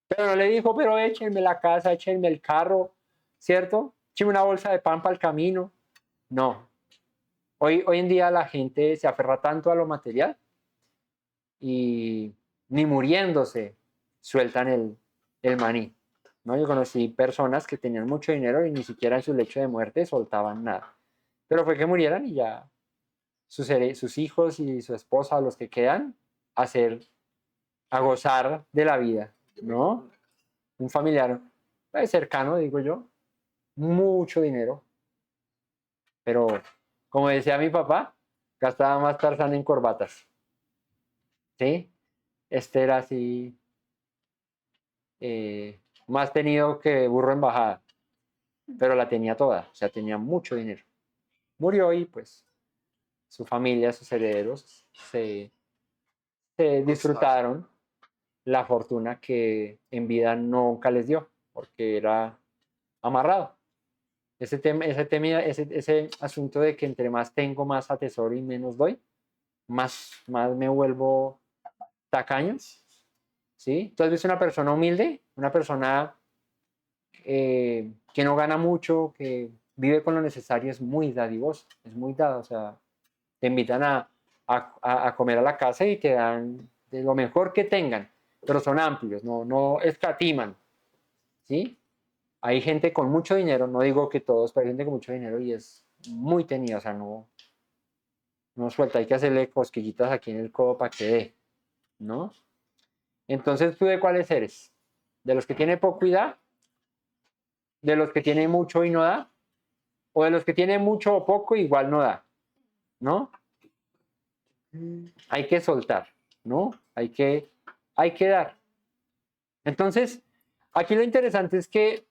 Pero no le dijo, pero échenme la casa, échenme el carro, ¿cierto? Échenme una bolsa de pan para el camino. No. Hoy en día la gente se aferra tanto a lo material y ni muriéndose sueltan el maní, ¿no? Yo conocí personas que tenían mucho dinero y ni siquiera en su lecho de muerte soltaban nada. Pero fue que murieran y ya sus hijos y su esposa, los que quedan, a gozar de la vida, ¿no? Un familiar cercano, digo yo, mucho dinero. Pero, como decía mi papá, gastaba más Tarzán en corbatas. ¿Sí? Este era así, más tenido que burro en bajada, pero la tenía toda, o sea, tenía mucho dinero. Murió y pues su familia, sus herederos, se disfrutaron la fortuna que en vida nunca les dio, porque era amarrado. Ese asunto de que entre más tengo, más atesoro y menos doy, más me vuelvo tacaño, ¿sí? Entonces ves una persona humilde, una persona que no gana mucho, que vive con lo necesario, es muy dadivoso, es muy dado, o sea, te invitan a comer a la casa y te dan de lo mejor que tengan, pero son amplios, no escatiman, ¿sí? Hay gente con mucho dinero, no digo que todos, pero hay gente con mucho dinero y es muy tenida, o sea, no suelta, hay que hacerle cosquillitas aquí en el codo para que dé, ¿no? Entonces, ¿tú de cuáles eres? ¿De los que tiene poco y da? ¿De los que tiene mucho y no da? ¿O de los que tiene mucho o poco igual no da? ¿No? Hay que soltar, ¿no? Hay que dar. Entonces, aquí lo interesante es que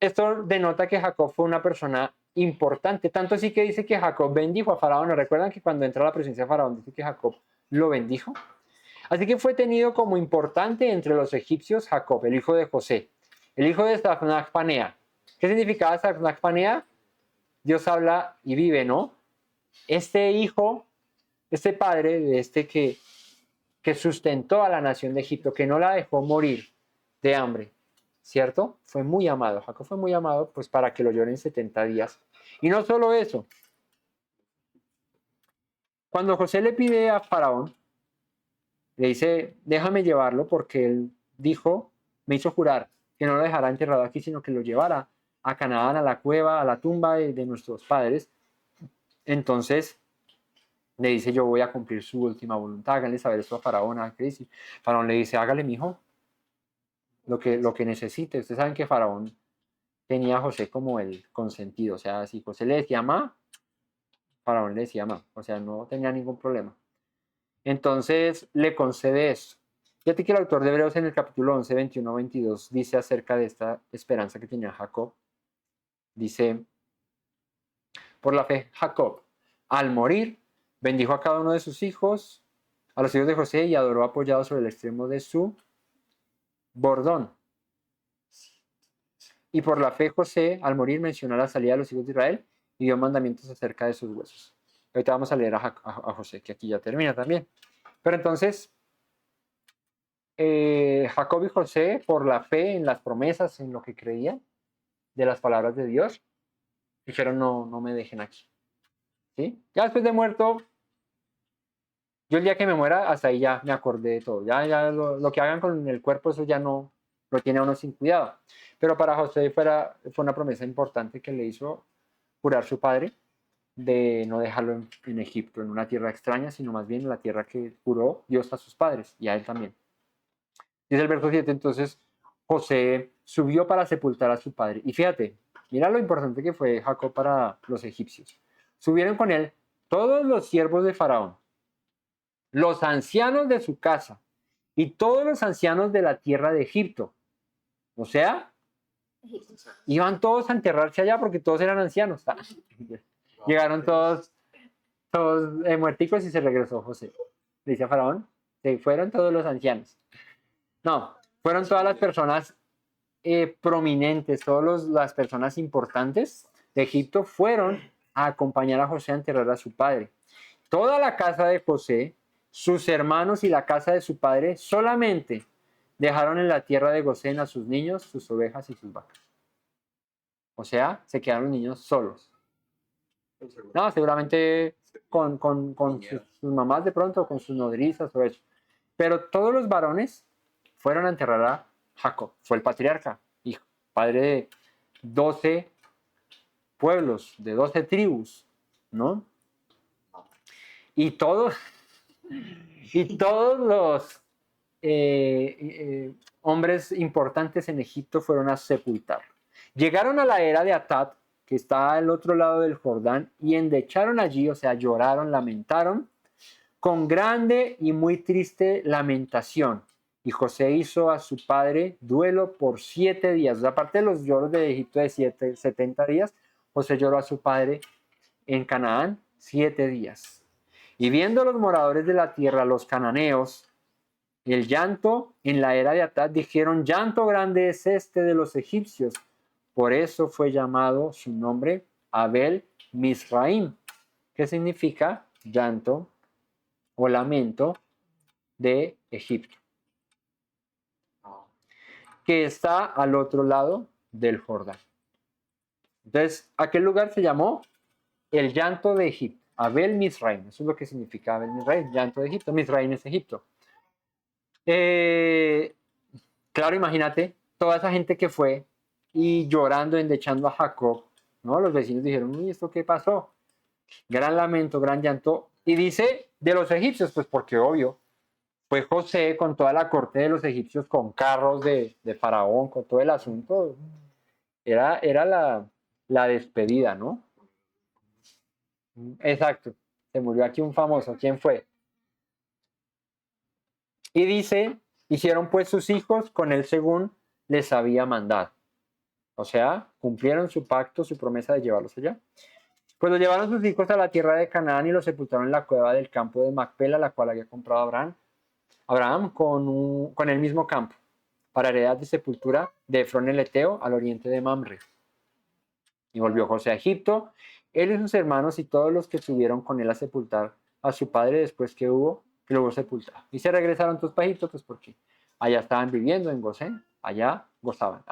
esto denota que Jacob fue una persona importante, tanto así que dice que Jacob bendijo a Faraón. ¿No recuerdan que cuando entra a la presencia de Faraón dice que Jacob lo bendijo? Así que fue tenido como importante entre los egipcios Jacob, el hijo de José, el hijo de Zafnag-Panea. ¿Qué significaba Zafnag-Panea? Dios habla y vive, ¿no? Este hijo, este padre de este que sustentó a la nación de Egipto, que no la dejó morir de hambre, ¿cierto? Fue muy amado. Jacob fue muy amado pues para que lo lloren 70 días. Y no solo eso. Cuando José le pide a Faraón, le dice, déjame llevarlo porque él dijo, me hizo jurar que no lo dejara enterrado aquí, sino que lo llevara a Canaán, a la cueva, a la tumba de nuestros padres. Entonces le dice, yo voy a cumplir su última voluntad, háganle saber esto a Faraón, a Crisis. Faraón le dice, hágale, mijo, lo que necesite. Ustedes saben que Faraón tenía a José como el consentido, o sea, si José le decía ma, Faraón le decía ma, o sea, no tenía ningún problema. Entonces le concede esto. Fíjate que el autor de Hebreos en el capítulo 11, 21, 22 dice acerca de esta esperanza que tenía Jacob. Dice, por la fe Jacob, al morir, bendijo a cada uno de sus hijos, a los hijos de José, y adoró apoyado sobre el extremo de su bordón. Y por la fe José, al morir, mencionó la salida de los hijos de Israel y dio mandamientos acerca de sus huesos. Ahorita vamos a leer a José, que aquí ya termina también. Pero entonces, Jacob y José, por la fe en las promesas, en lo que creían, de las palabras de Dios, dijeron, no me dejen aquí. ¿Sí? Ya después de muerto, yo el día que me muera, hasta ahí ya me acordé de todo. Ya lo que hagan con el cuerpo, eso ya no lo tiene uno sin cuidado. Pero para José fue una promesa importante que le hizo jurar su padre de no dejarlo en Egipto, en una tierra extraña, sino más bien en la tierra que juró Dios a sus padres y a él también. Dice el verso 7, entonces José subió para sepultar a su padre. Y fíjate, mira lo importante que fue Jacob para los egipcios. Subieron con él todos los siervos de Faraón, los ancianos de su casa y todos los ancianos de la tierra de Egipto. O sea, iban todos a enterrarse allá porque todos eran ancianos. Llegaron todos muerticos y se regresó José. Le dice a Faraón, se fueron todos los ancianos. No, fueron todas las personas prominentes, todas las personas importantes de Egipto fueron a acompañar a José a enterrar a su padre. Toda la casa de José, sus hermanos y la casa de su padre solamente dejaron en la tierra de Gosén a sus niños, sus ovejas y sus vacas. O sea, se quedaron los niños solos. No, seguramente con sus mamás de pronto, con sus nodrizas o eso. Pero todos los varones fueron a enterrar a Jacob. Fue el patriarca, hijo, padre de 12 pueblos, de 12 tribus, ¿no? Y todos los hombres importantes en Egipto fueron a sepultar. Llegaron a la era de Atad, que está al otro lado del Jordán, y endecharon allí, o sea, lloraron, lamentaron, con grande y muy triste lamentación. Y José hizo a su padre duelo por 7 días. Aparte de los lloros de Egipto de 70 días, José lloró a su padre en Canaán 7 días. Y viendo los moradores de la tierra, los cananeos, el llanto en la era de Atad, dijeron, llanto grande es este de los egipcios. Por eso fue llamado su nombre Abel Misraim, que significa llanto o lamento de Egipto, que está al otro lado del Jordán. Entonces, aquel lugar se llamó el llanto de Egipto, Abel Misraim. Eso es lo que significa Abel Misraim, llanto de Egipto. Misraim es Egipto. Claro, imagínate toda esa gente que fue y llorando, endechando a Jacob, ¿no? Los vecinos dijeron, uy, ¿esto qué pasó? Gran lamento, gran llanto. Y dice de los egipcios, pues porque obvio, fue José con toda la corte de los egipcios, con carros de Faraón, con todo el asunto. Era la despedida, ¿no? Exacto. Se murió aquí un famoso. ¿Quién fue? Y dice, hicieron pues sus hijos con él según les había mandado. O sea, cumplieron su pacto, su promesa de llevarlos allá. Pues lo llevaron sus hijos a la tierra de Canaán y los sepultaron en la cueva del campo de Macpela, la cual había comprado Abraham con el mismo campo, para heredad de sepultura de Efrón el Eteo al oriente de Mamre. Y volvió José a Egipto, él y sus hermanos y todos los que subieron con él a sepultar a su padre después que lo hubo sepultado. Y se regresaron todos para Egipto, pues porque allá estaban viviendo en Gosén, allá gozaban.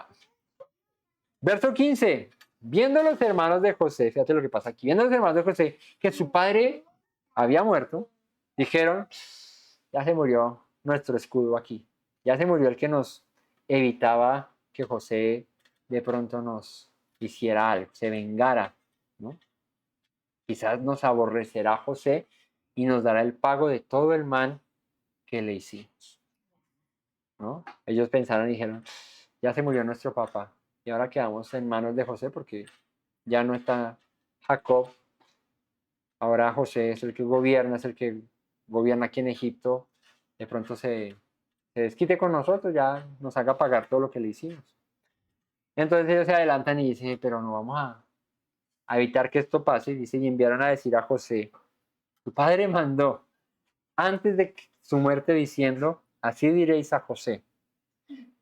Verso 15. Viendo los hermanos de José, fíjate lo que pasa aquí, viendo los hermanos de José que su padre había muerto, dijeron, ya se murió nuestro escudo aquí, ya se murió el que nos evitaba que José de pronto nos hiciera algo, se vengara, ¿no? Quizás nos aborrecerá José y nos dará el pago de todo el mal que le hicimos, ¿no? Ellos pensaron y dijeron, ya se murió nuestro papá y ahora quedamos en manos de José porque ya no está Jacob, ahora José es el que gobierna aquí en Egipto, de pronto se desquite con nosotros, ya nos haga pagar todo lo que le hicimos. Entonces ellos se adelantan y dicen, pero no vamos a evitar que esto pase, y dice, y enviaron a decir a José, tu padre mandó antes de su muerte diciendo, así diréis a José,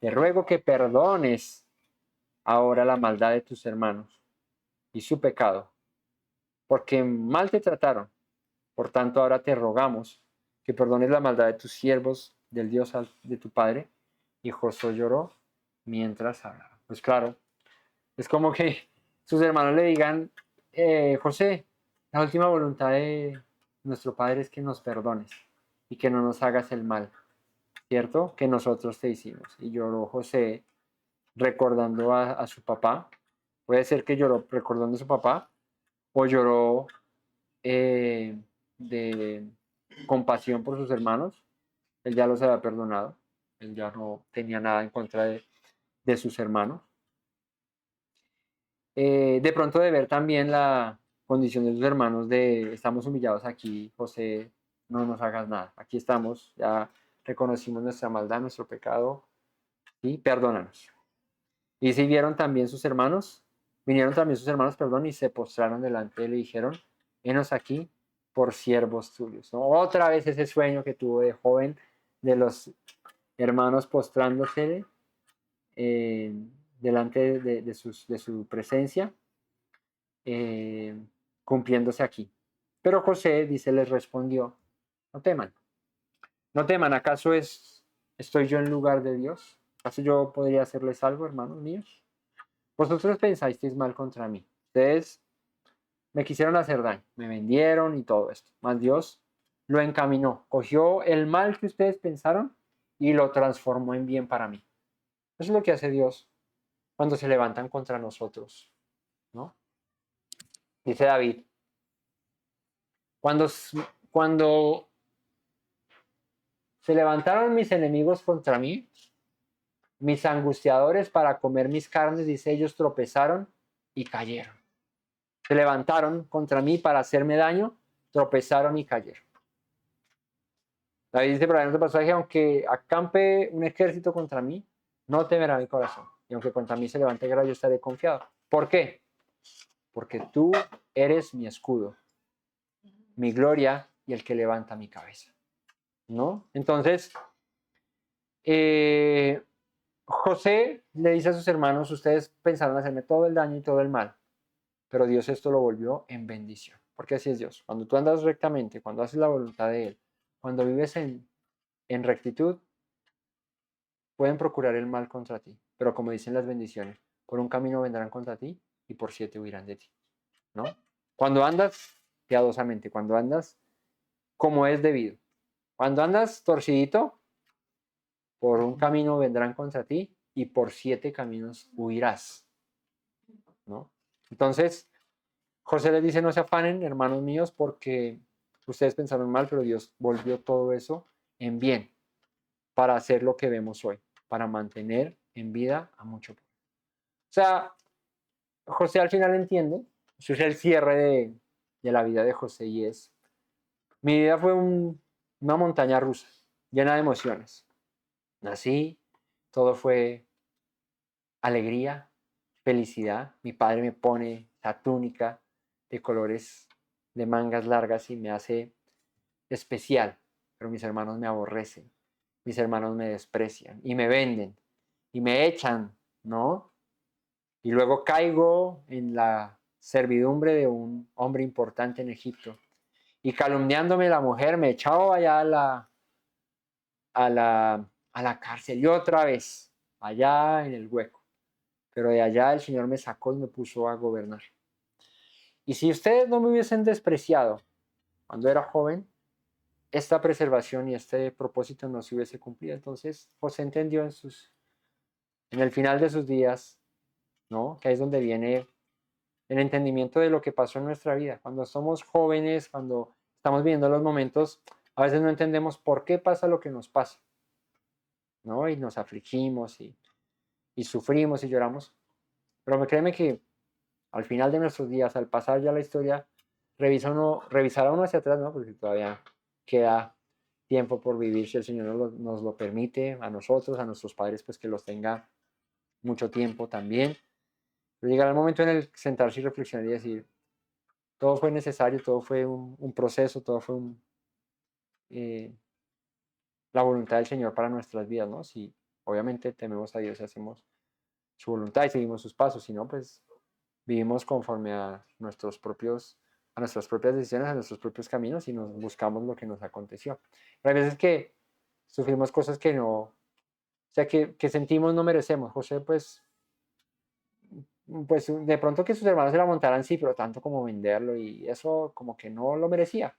te ruego que perdones ahora la maldad de tus hermanos y su pecado, porque mal te trataron. Por tanto, ahora te rogamos que perdones la maldad de tus siervos, del Dios de tu padre. Y Josué lloró mientras hablaba. Pues claro, es como que sus hermanos le digan, José, la última voluntad de nuestro padre es que nos perdones y que no nos hagas el mal, ¿cierto? Que nosotros te hicimos. Y lloró José recordando a su papá. Puede ser que lloró recordando a su papá o lloró de compasión por sus hermanos. Él ya los había perdonado. Él ya no tenía nada en contra de sus hermanos. De pronto de ver también la condición de sus hermanos de estamos humillados aquí, José, no nos hagas nada. Aquí estamos, ya reconocimos nuestra maldad, nuestro pecado y perdónanos. Y si vinieron también sus hermanos, perdón, y se postraron delante de él y dijeron, henos aquí por siervos tuyos. ¿No? Otra vez ese sueño que tuvo de joven de los hermanos postrándose delante de su presencia, cumpliéndose aquí. Pero José, dice, les respondió, no teman, no teman, ¿acaso estoy yo en lugar de Dios? ¿Acaso yo podría hacerles algo, hermanos míos? Vosotros pensasteis mal contra mí. Ustedes me quisieron hacer daño, me vendieron y todo esto. Mas Dios lo encaminó, cogió el mal que ustedes pensaron y lo transformó en bien para mí. Eso es lo que hace Dios cuando se levantan contra nosotros, ¿no? Dice David, cuando se levantaron mis enemigos contra mí, mis angustiadores para comer mis carnes, dice, ellos tropezaron y cayeron. Se levantaron contra mí para hacerme daño, tropezaron y cayeron. David dice por ahí en otro pasaje, aunque acampe un ejército contra mí, no temerá mi corazón. Y aunque contra mí se levante guerra, yo estaré confiado. ¿Por qué? Porque tú eres mi escudo, mi gloria y el que levanta mi cabeza. ¿No? Entonces, José le dice a sus hermanos, ustedes pensaron hacerme todo el daño y todo el mal, pero Dios esto lo volvió en bendición. Porque así es Dios. Cuando tú andas rectamente, cuando haces la voluntad de Él, cuando vives en rectitud, pueden procurar el mal contra ti. Pero como dicen las bendiciones, por un camino vendrán contra ti y por 7 huirán de ti. ¿No? Cuando andas piadosamente, cuando andas como es debido, cuando andas torcidito, por un camino vendrán contra ti y por 7 caminos huirás. ¿No? Entonces, José les dice, no se afanen, hermanos míos, porque ustedes pensaron mal, pero Dios volvió todo eso en bien para hacer lo que vemos hoy, para mantener en vida a mucho pueblo. O sea, José al final entiende, eso es el cierre de la vida de José y es, mi vida fue una montaña rusa, llena de emociones. Nací, todo fue alegría, felicidad. Mi padre me pone la túnica de colores de mangas largas y me hace especial, pero mis hermanos me aborrecen, mis hermanos me desprecian y me venden y me echan, ¿no? Y luego caigo en la servidumbre de un hombre importante en Egipto y calumniándome la mujer me echaba allá a la cárcel y otra vez allá en el hueco. Pero de allá el Señor me sacó y me puso a gobernar. Y si ustedes no me hubiesen despreciado cuando era joven, esta preservación y este propósito no se hubiese cumplido. Entonces José entendió en el final de sus días, ¿no? Que ahí es donde viene el entendimiento de lo que pasó en nuestra vida. Cuando somos jóvenes, cuando estamos viviendo los momentos, a veces no entendemos por qué pasa lo que nos pasa, ¿no? Y nos afligimos y sufrimos y lloramos. Pero créeme que al final de nuestros días, al pasar ya la historia, revisará uno hacia atrás, ¿no? Porque todavía queda tiempo por vivir si el Señor nos lo permite, a nosotros, a nuestros padres, pues que los tenga mucho tiempo también. Pero llegará el momento en el sentarse y reflexionar y decir, todo fue necesario, todo fue un proceso, todo fue la voluntad del Señor para nuestras vidas, ¿no? Si obviamente tememos a Dios y hacemos su voluntad y seguimos sus pasos, si no, pues vivimos conforme a nuestras propias decisiones, a nuestros propios caminos y nos buscamos lo que nos aconteció. Pero hay veces que sufrimos cosas que no, o sea, que sentimos no merecemos. José, pues de pronto que sus hermanos se la montaran, sí, pero tanto como venderlo y eso como que no lo merecía.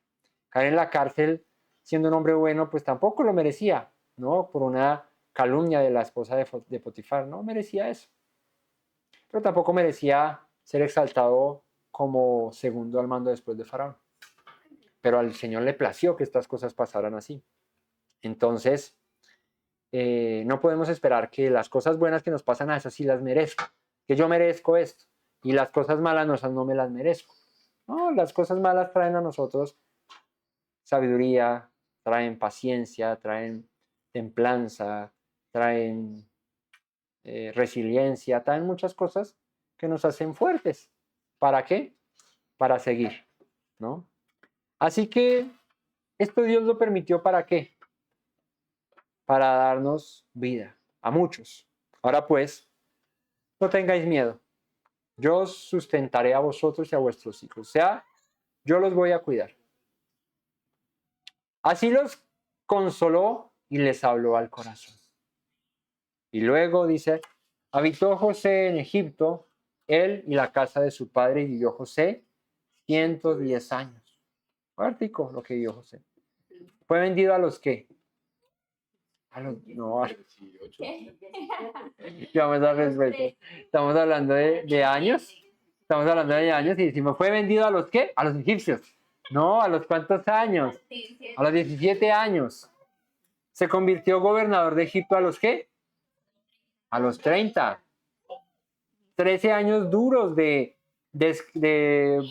Caer en la cárcel siendo un hombre bueno, pues tampoco lo merecía, ¿no? Por una calumnia de la esposa de Potifar, no merecía eso. Pero tampoco merecía ser exaltado como segundo al mando después de Faraón. Pero al Señor le plació que estas cosas pasaran así. Entonces, no podemos esperar que las cosas buenas que nos pasan a esas sí las merezco, que yo merezco esto, y las cosas malas no, esas no me las merezco. No, las cosas malas traen a nosotros sabiduría, traen paciencia, traen templanza, traen resiliencia, traen muchas cosas que nos hacen fuertes. ¿Para qué? Para seguir, ¿no? Así que esto Dios lo permitió ¿para qué? Para darnos vida a muchos. Ahora pues, no tengáis miedo. Yo os sustentaré a vosotros y a vuestros hijos. O sea, yo los voy a cuidar. Así los consoló y les habló al corazón. Y luego dice, habitó José en Egipto, él y la casa de su padre, y vivió José 110 años. Fuertico lo que vivió José. Fue vendido a los qué? No, vamos a respeto. Estamos hablando de años. Estamos hablando de años y decimos, ¿fue vendido a los qué? A los egipcios. No, ¿a los cuántos años? A los 17 años. Se convirtió gobernador de Egipto a los qué? A los 30. 13 años duros de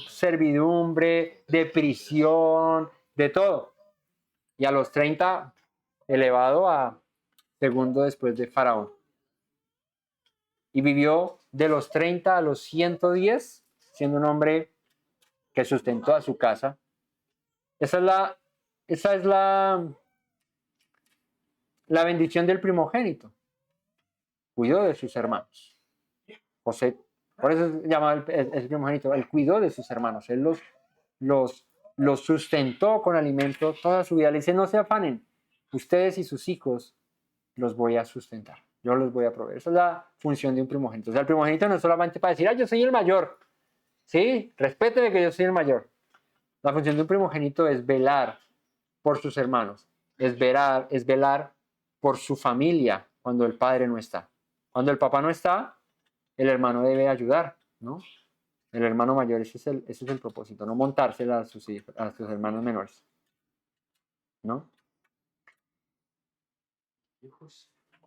servidumbre, de prisión, de todo. Y a los 30 elevado a segundo después de Faraón. Y vivió de los 30 a los 110, siendo un hombre que sustentó a su casa. Esa es la bendición del primogénito. Cuidó de sus hermanos. José, por eso se llama el primogénito, él cuidó de sus hermanos, él los sustentó con alimento toda su vida. Le dice, no se afanen, ustedes y sus hijos los voy a sustentar, yo los voy a proveer. Esa es la función de un primogénito. O sea, el primogénito no es solamente para decir, yo soy el mayor, ¿sí? Respéteme que yo soy el mayor. La función de un primogénito es velar por sus hermanos, es velar por su familia cuando el padre no está. Cuando el papá no está, el hermano debe ayudar, ¿no? El hermano mayor, ese es el propósito, no montársela a sus hermanos menores, ¿no?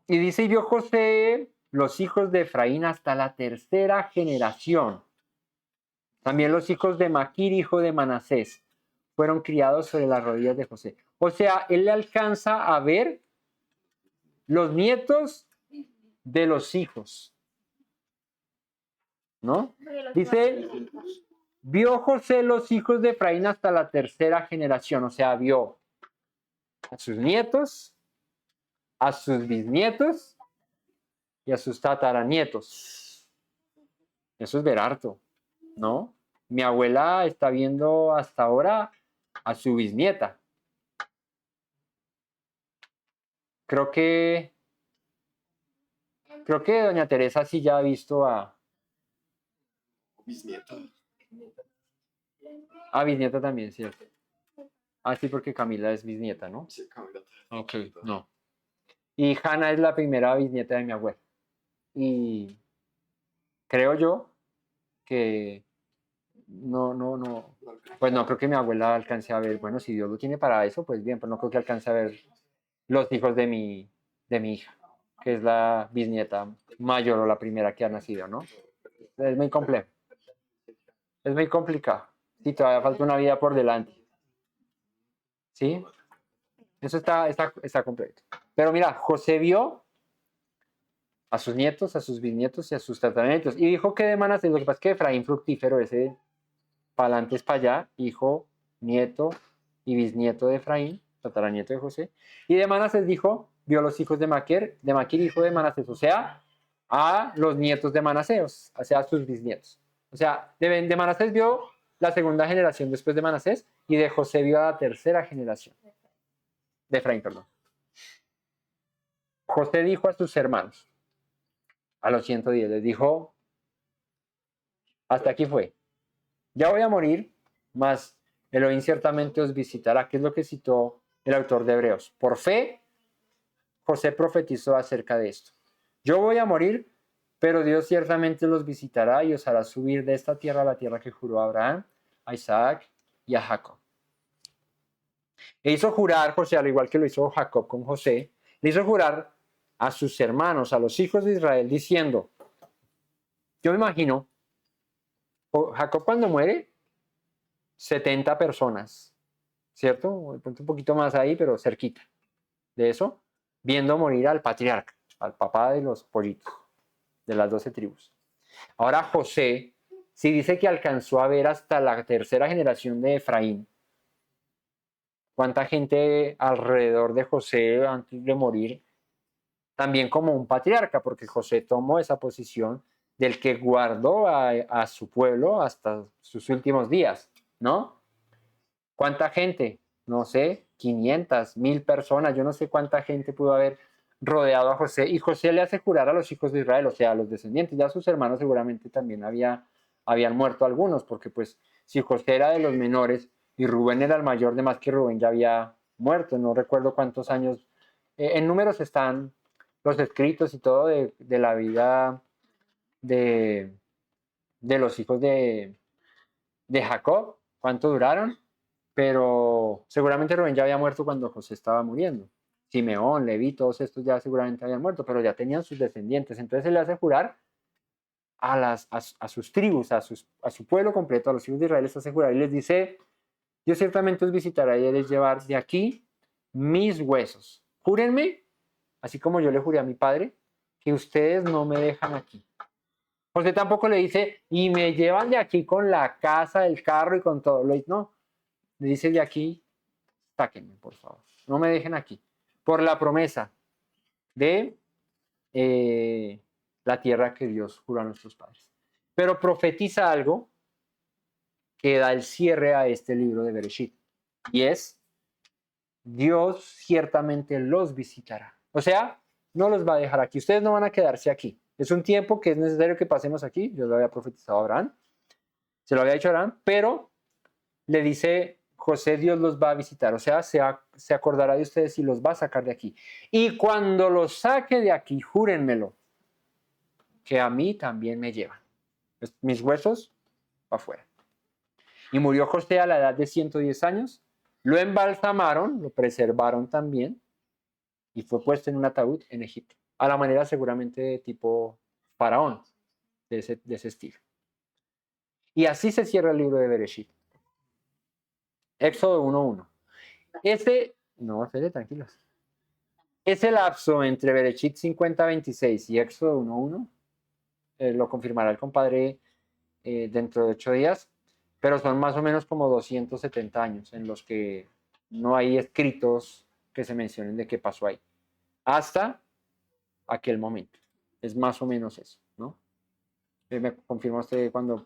Y dice, y vio José los hijos de Efraín hasta la tercera generación. También los hijos de Maquir, hijo de Manasés, fueron criados sobre las rodillas de José. O sea, él le alcanza a ver los nietos de los hijos, ¿no? Dice, vio José los hijos de Efraín hasta la tercera generación, o sea, vio a sus nietos, a sus bisnietos y a sus tataranietos. Eso es ver harto, ¿no? Mi abuela está viendo hasta ahora a su bisnieta. Creo que Creo que doña Teresa sí ya ha visto Bisnieta. bisnieta también, ¿cierto? Ah, sí, porque Camila es bisnieta, ¿no? Sí, Camila. Ok, no. Y Hannah es la primera bisnieta de mi abuela. Y creo yo que no. Pues no creo que mi abuela alcance a ver. Bueno, si Dios lo tiene para eso, pues bien, pero no creo que alcance a ver los hijos de mi hija, que es la bisnieta mayor o la primera que ha nacido, ¿no? Es muy complejo. Es muy complicado. Sí, todavía falta una vida por delante. ¿Sí? Eso está completo. Pero mira, José vio a sus nietos, a sus bisnietos y a sus tataranietos. Y dijo que de Manasés, lo que pasa es que Efraín fructífero, ese para adelante es para allá, hijo, nieto y bisnieto de Efraín, tataranieto de José. Y de Manasés dijo, vio los hijos de Maquir, hijo de Manasés, o sea, a los nietos de Manasés, o sea, a sus bisnietos. O sea, de Manasés vio la segunda generación después de Manasés y de José vio a la tercera generación. De Efraín, perdón. José dijo a sus hermanos, a los 110, les dijo, hasta aquí fue. Ya voy a morir, mas Elohim ciertamente os visitará, que es lo que citó el autor de Hebreos. Por fe, José profetizó acerca de esto. Yo voy a morir, pero Dios ciertamente los visitará y os hará subir de esta tierra a la tierra que juró a Abraham, a Isaac y a Jacob. E hizo jurar José, al igual que lo hizo Jacob con José, le hizo jurar a sus hermanos, a los hijos de Israel, diciendo, yo me imagino, Jacob cuando muere, 70 personas, ¿cierto? Un poquito más ahí, pero cerquita de eso, viendo morir al patriarca, al papá de los pollitos, de las 12 tribus. Ahora José, si dice que alcanzó a ver hasta la tercera generación de Efraín, ¿cuánta gente alrededor de José antes de morir? También como un patriarca, porque José tomó esa posición del que guardó a su pueblo hasta sus últimos días, ¿no? ¿Cuánta gente? No sé, 500, 1000 personas, yo no sé cuánta gente pudo haber rodeado a José. Y José le hace jurar a los hijos de Israel, o sea, a los descendientes. Ya sus hermanos seguramente también habían muerto algunos, porque pues si José era de los menores y Rubén era el mayor, de más que Rubén ya había muerto, no recuerdo cuántos años. En números están los escritos y todo de la vida de los hijos de Jacob, cuánto duraron, pero seguramente Rubén ya había muerto cuando José estaba muriendo. Simeón, Leví, todos estos ya seguramente habían muerto, pero ya tenían sus descendientes. Entonces él le hace jurar a sus tribus, a su pueblo completo, a los hijos de Israel, les hace jurar y les dice, yo ciertamente os visitaré y les llevar de aquí mis huesos. Júrenme, así como yo le juré a mi padre, que ustedes no me dejan aquí. José tampoco le dice, y me llevan de aquí con la casa, el carro y con todo. No, le dice de aquí, sáquenme, por favor. No me dejen aquí. Por la promesa de la tierra que Dios juró a nuestros padres. Pero profetiza algo que da el cierre a este libro de Bereshit. Y es, Dios ciertamente los visitará. O sea, no los va a dejar aquí. Ustedes no van a quedarse aquí. Es un tiempo que es necesario que pasemos aquí. Dios lo había profetizado a Abraham. Se lo había dicho a Abraham, pero le dice José, Dios los va a visitar, o sea, se acordará de ustedes y los va a sacar de aquí. Y cuando los saque de aquí, júrenmelo, que a mí también me llevan. Mis huesos para afuera. Y murió José a la edad de 110 años, lo embalsamaron, lo preservaron también, y fue puesto en un ataúd en Egipto, a la manera seguramente de tipo faraón, de ese estilo. Y así se cierra el libro de Bereshit. Éxodo 1:1. Tranquilos. Ese lapso entre Bereshit 50:26 y Éxodo 1:1 lo confirmará el compadre dentro de 8 días, pero son más o menos como 270 años en los que no hay escritos que se mencionen de qué pasó ahí, hasta aquel momento. Es más o menos eso, ¿no? Me confirmó usted cuando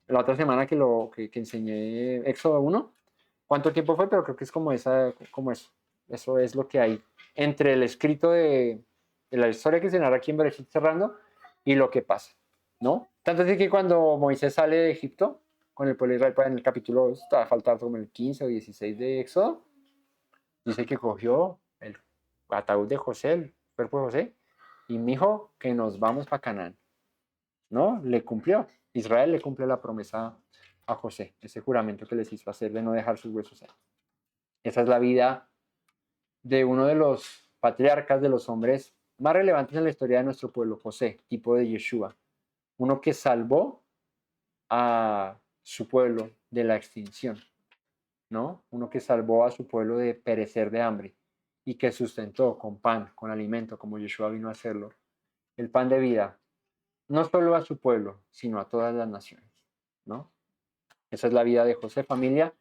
la otra semana que enseñé Éxodo 1, cuánto tiempo fue, pero creo que es como eso. Eso es lo que hay entre el escrito de la historia que se narra aquí en Bereshit cerrando y lo que pasa, ¿no? Tanto así que cuando Moisés sale de Egipto con el pueblo de Israel, pues, en el capítulo, está a faltar como el 15 o 16 de Éxodo, dice que cogió el ataúd de José, el cuerpo de José, y dijo que nos vamos para Canaán, ¿no? Le cumplió. Israel le cumple la promesa a José, ese juramento que les hizo hacer de no dejar sus huesos ahí. Esa es la vida de uno de los patriarcas, de los hombres más relevantes en la historia de nuestro pueblo, José, tipo de Yeshua. Uno que salvó a su pueblo de la extinción, ¿no? Uno que salvó a su pueblo de perecer de hambre y que sustentó con pan, con alimento, como Yeshua vino a hacerlo, el pan de vida, no solo a su pueblo, sino a todas las naciones, ¿no? Esa es la vida de José, familia.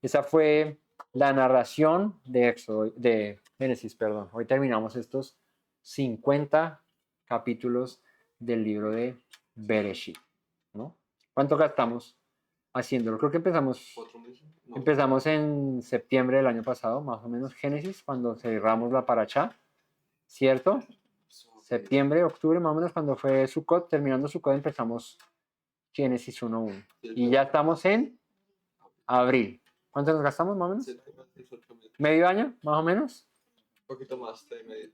Esa fue la narración de Génesis, perdón. Hoy terminamos estos 50 capítulos del libro de Bereshit, ¿no? ¿Cuánto gastamos haciéndolo? Creo que empezamos en septiembre del año pasado, más o menos, Génesis, cuando cerramos la paracha, ¿cierto? Septiembre, octubre, más o menos, cuando fue Sukkot, terminando Sukkot, empezamos Génesis 1:1. Y ya estamos en abril. ¿Cuánto nos gastamos, más o menos? ¿Medio año, más o menos? Un poquito más de medio.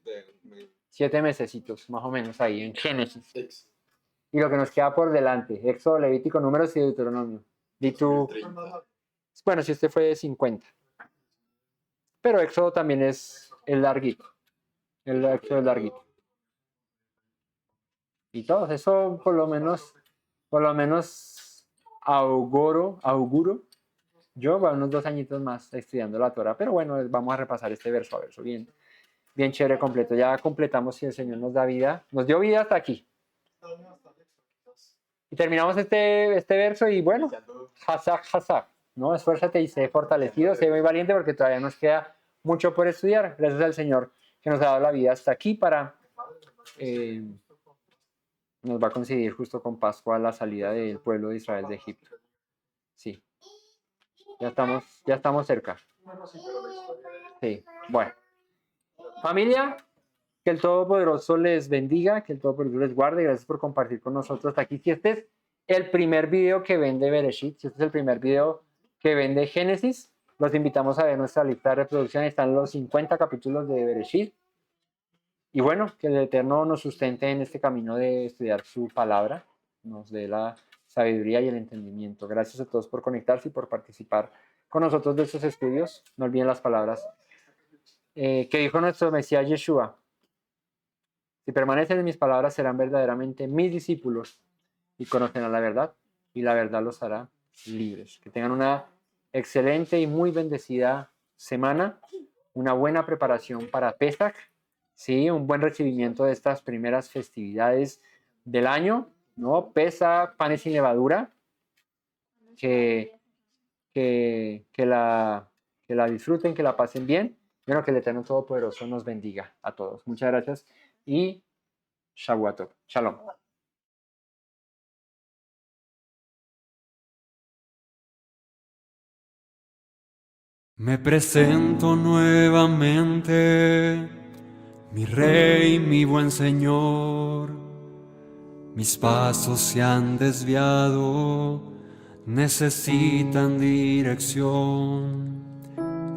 7 mesecitos, más o menos, ahí, en Génesis. Y lo que nos queda por delante, Éxodo, Levítico, Números y Deuteronomio. Di tú. Bueno, si este fue de 50. Pero Éxodo también es el larguito. El Éxodo es larguito. Y todo eso, por lo menos auguro, yo voy unos 2 añitos más estudiando la Torah, pero bueno, vamos a repasar este verso a verso, bien chévere, completo. Ya completamos, si el Señor nos da vida, nos dio vida hasta aquí. Y terminamos este verso y bueno, hazak, ¿no? Esfuérzate y sé fortalecido, sé muy valiente porque todavía nos queda mucho por estudiar. Gracias al Señor que nos ha dado la vida hasta aquí para... nos va a coincidir justo con Pascua la salida del pueblo de Israel de Egipto. Sí. Ya estamos cerca. Sí, bueno. Familia, que el Todopoderoso les bendiga, que el Todopoderoso les guarde. Gracias por compartir con nosotros hasta aquí. Si este es el primer video que ven de Bereshit, si este es el primer video que ven de Génesis, los invitamos a ver nuestra lista de reproducción. Están los 50 capítulos de Bereshit. Y bueno, que el Eterno nos sustente en este camino de estudiar su palabra, nos dé la sabiduría y el entendimiento. Gracias a todos por conectarse y por participar con nosotros de estos estudios. No olviden las palabras que dijo nuestro Mesías Yeshua. Si permanecen en mis palabras, serán verdaderamente mis discípulos y conocerán la verdad, y la verdad los hará libres. Que tengan una excelente y muy bendecida semana, una buena preparación para Pesach, ¿sí? Un buen recibimiento de estas primeras festividades del año, ¿no? Pesach, panes sin levadura, que la disfruten, que la pasen bien. Bueno, que el Eterno Todopoderoso nos bendiga a todos. Muchas gracias y Shavua Tov. Shalom. Me presento nuevamente, mi Rey, mi buen Señor. Mis pasos se han desviado, necesitan dirección.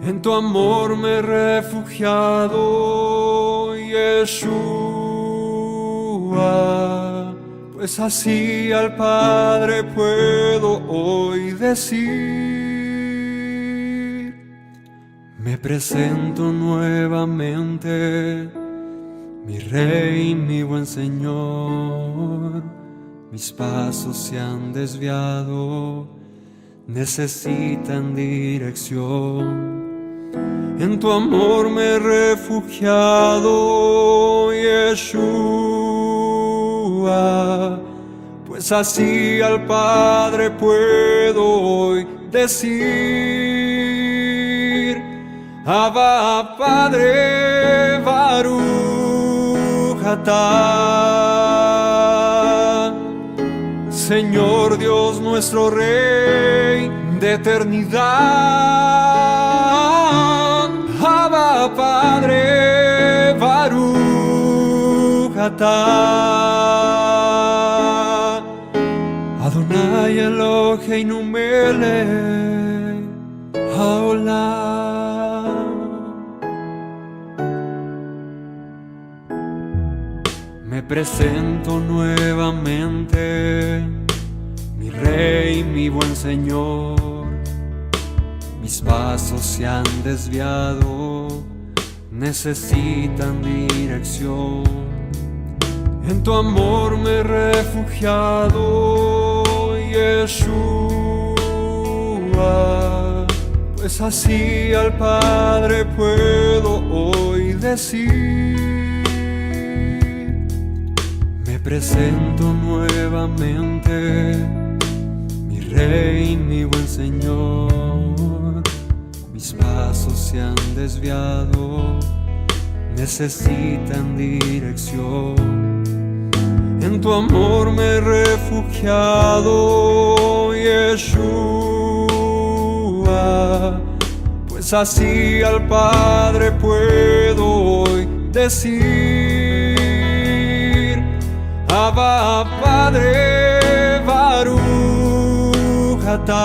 En tu amor me he refugiado, Yeshua, pues así al Padre puedo hoy decir. Me presento nuevamente, mi Rey, mi buen Señor. Mis pasos se han desviado, necesitan dirección. En tu amor me he refugiado, Yeshua, pues así al Padre puedo hoy decir. Abba, Padre, Baruch atah, Señor Dios nuestro Rey de eternidad. Abba, Padre, Baruch atah, Adonai Eloheinu melech haolam. Me presento nuevamente, mi Rey, mi buen Señor. Mis pasos se han desviado, necesitan dirección. En tu amor me he refugiado, Yeshua, pues así al Padre puedo hoy decir: me presento nuevamente, mi Rey, mi buen Señor. Mis pasos se han desviado, necesitan dirección. En tu amor me he refugiado, Yeshua, pues así al Padre puedo hoy decir: Abba, Padre, Baruch atah,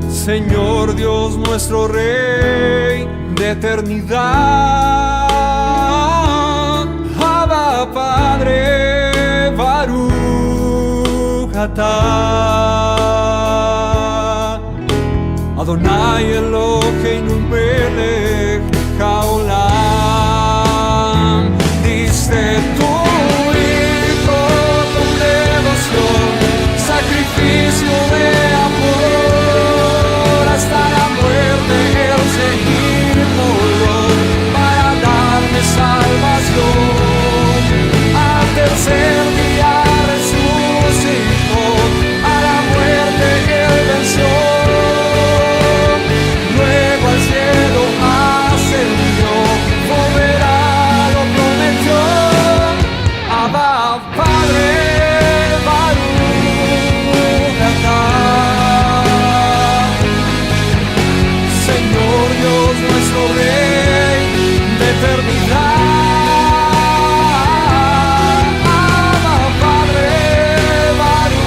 Señor Dios nuestro Rey de eternidad. Abba, Padre, Baruch atah, Adonai Eloheinu melech haolam. Diste tu Hijo con devoción, sacrificio de amor, hasta la muerte el seguirlo para darme salvación. Al tercer día resucitó, a la muerte él venció, luego al cielo ascendió, volverá, lo prometió. Abba, Padre, Baruch atah, Señor Dios nuestro Rey de eternidad. Abba, Padre, Baruch atah,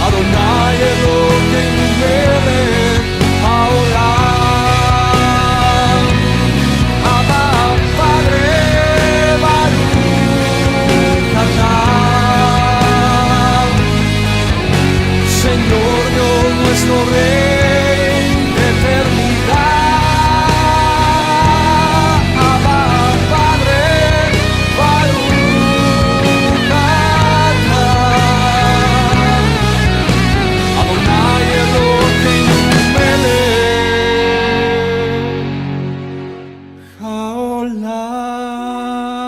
Adonai Eloheinu melech haolam. Abba, Padre, Baruch atah, Señor Dios nuestro Rey de eternidad. Abba, Padre, Baruch atah, Adonai Eloheinu melech haolam.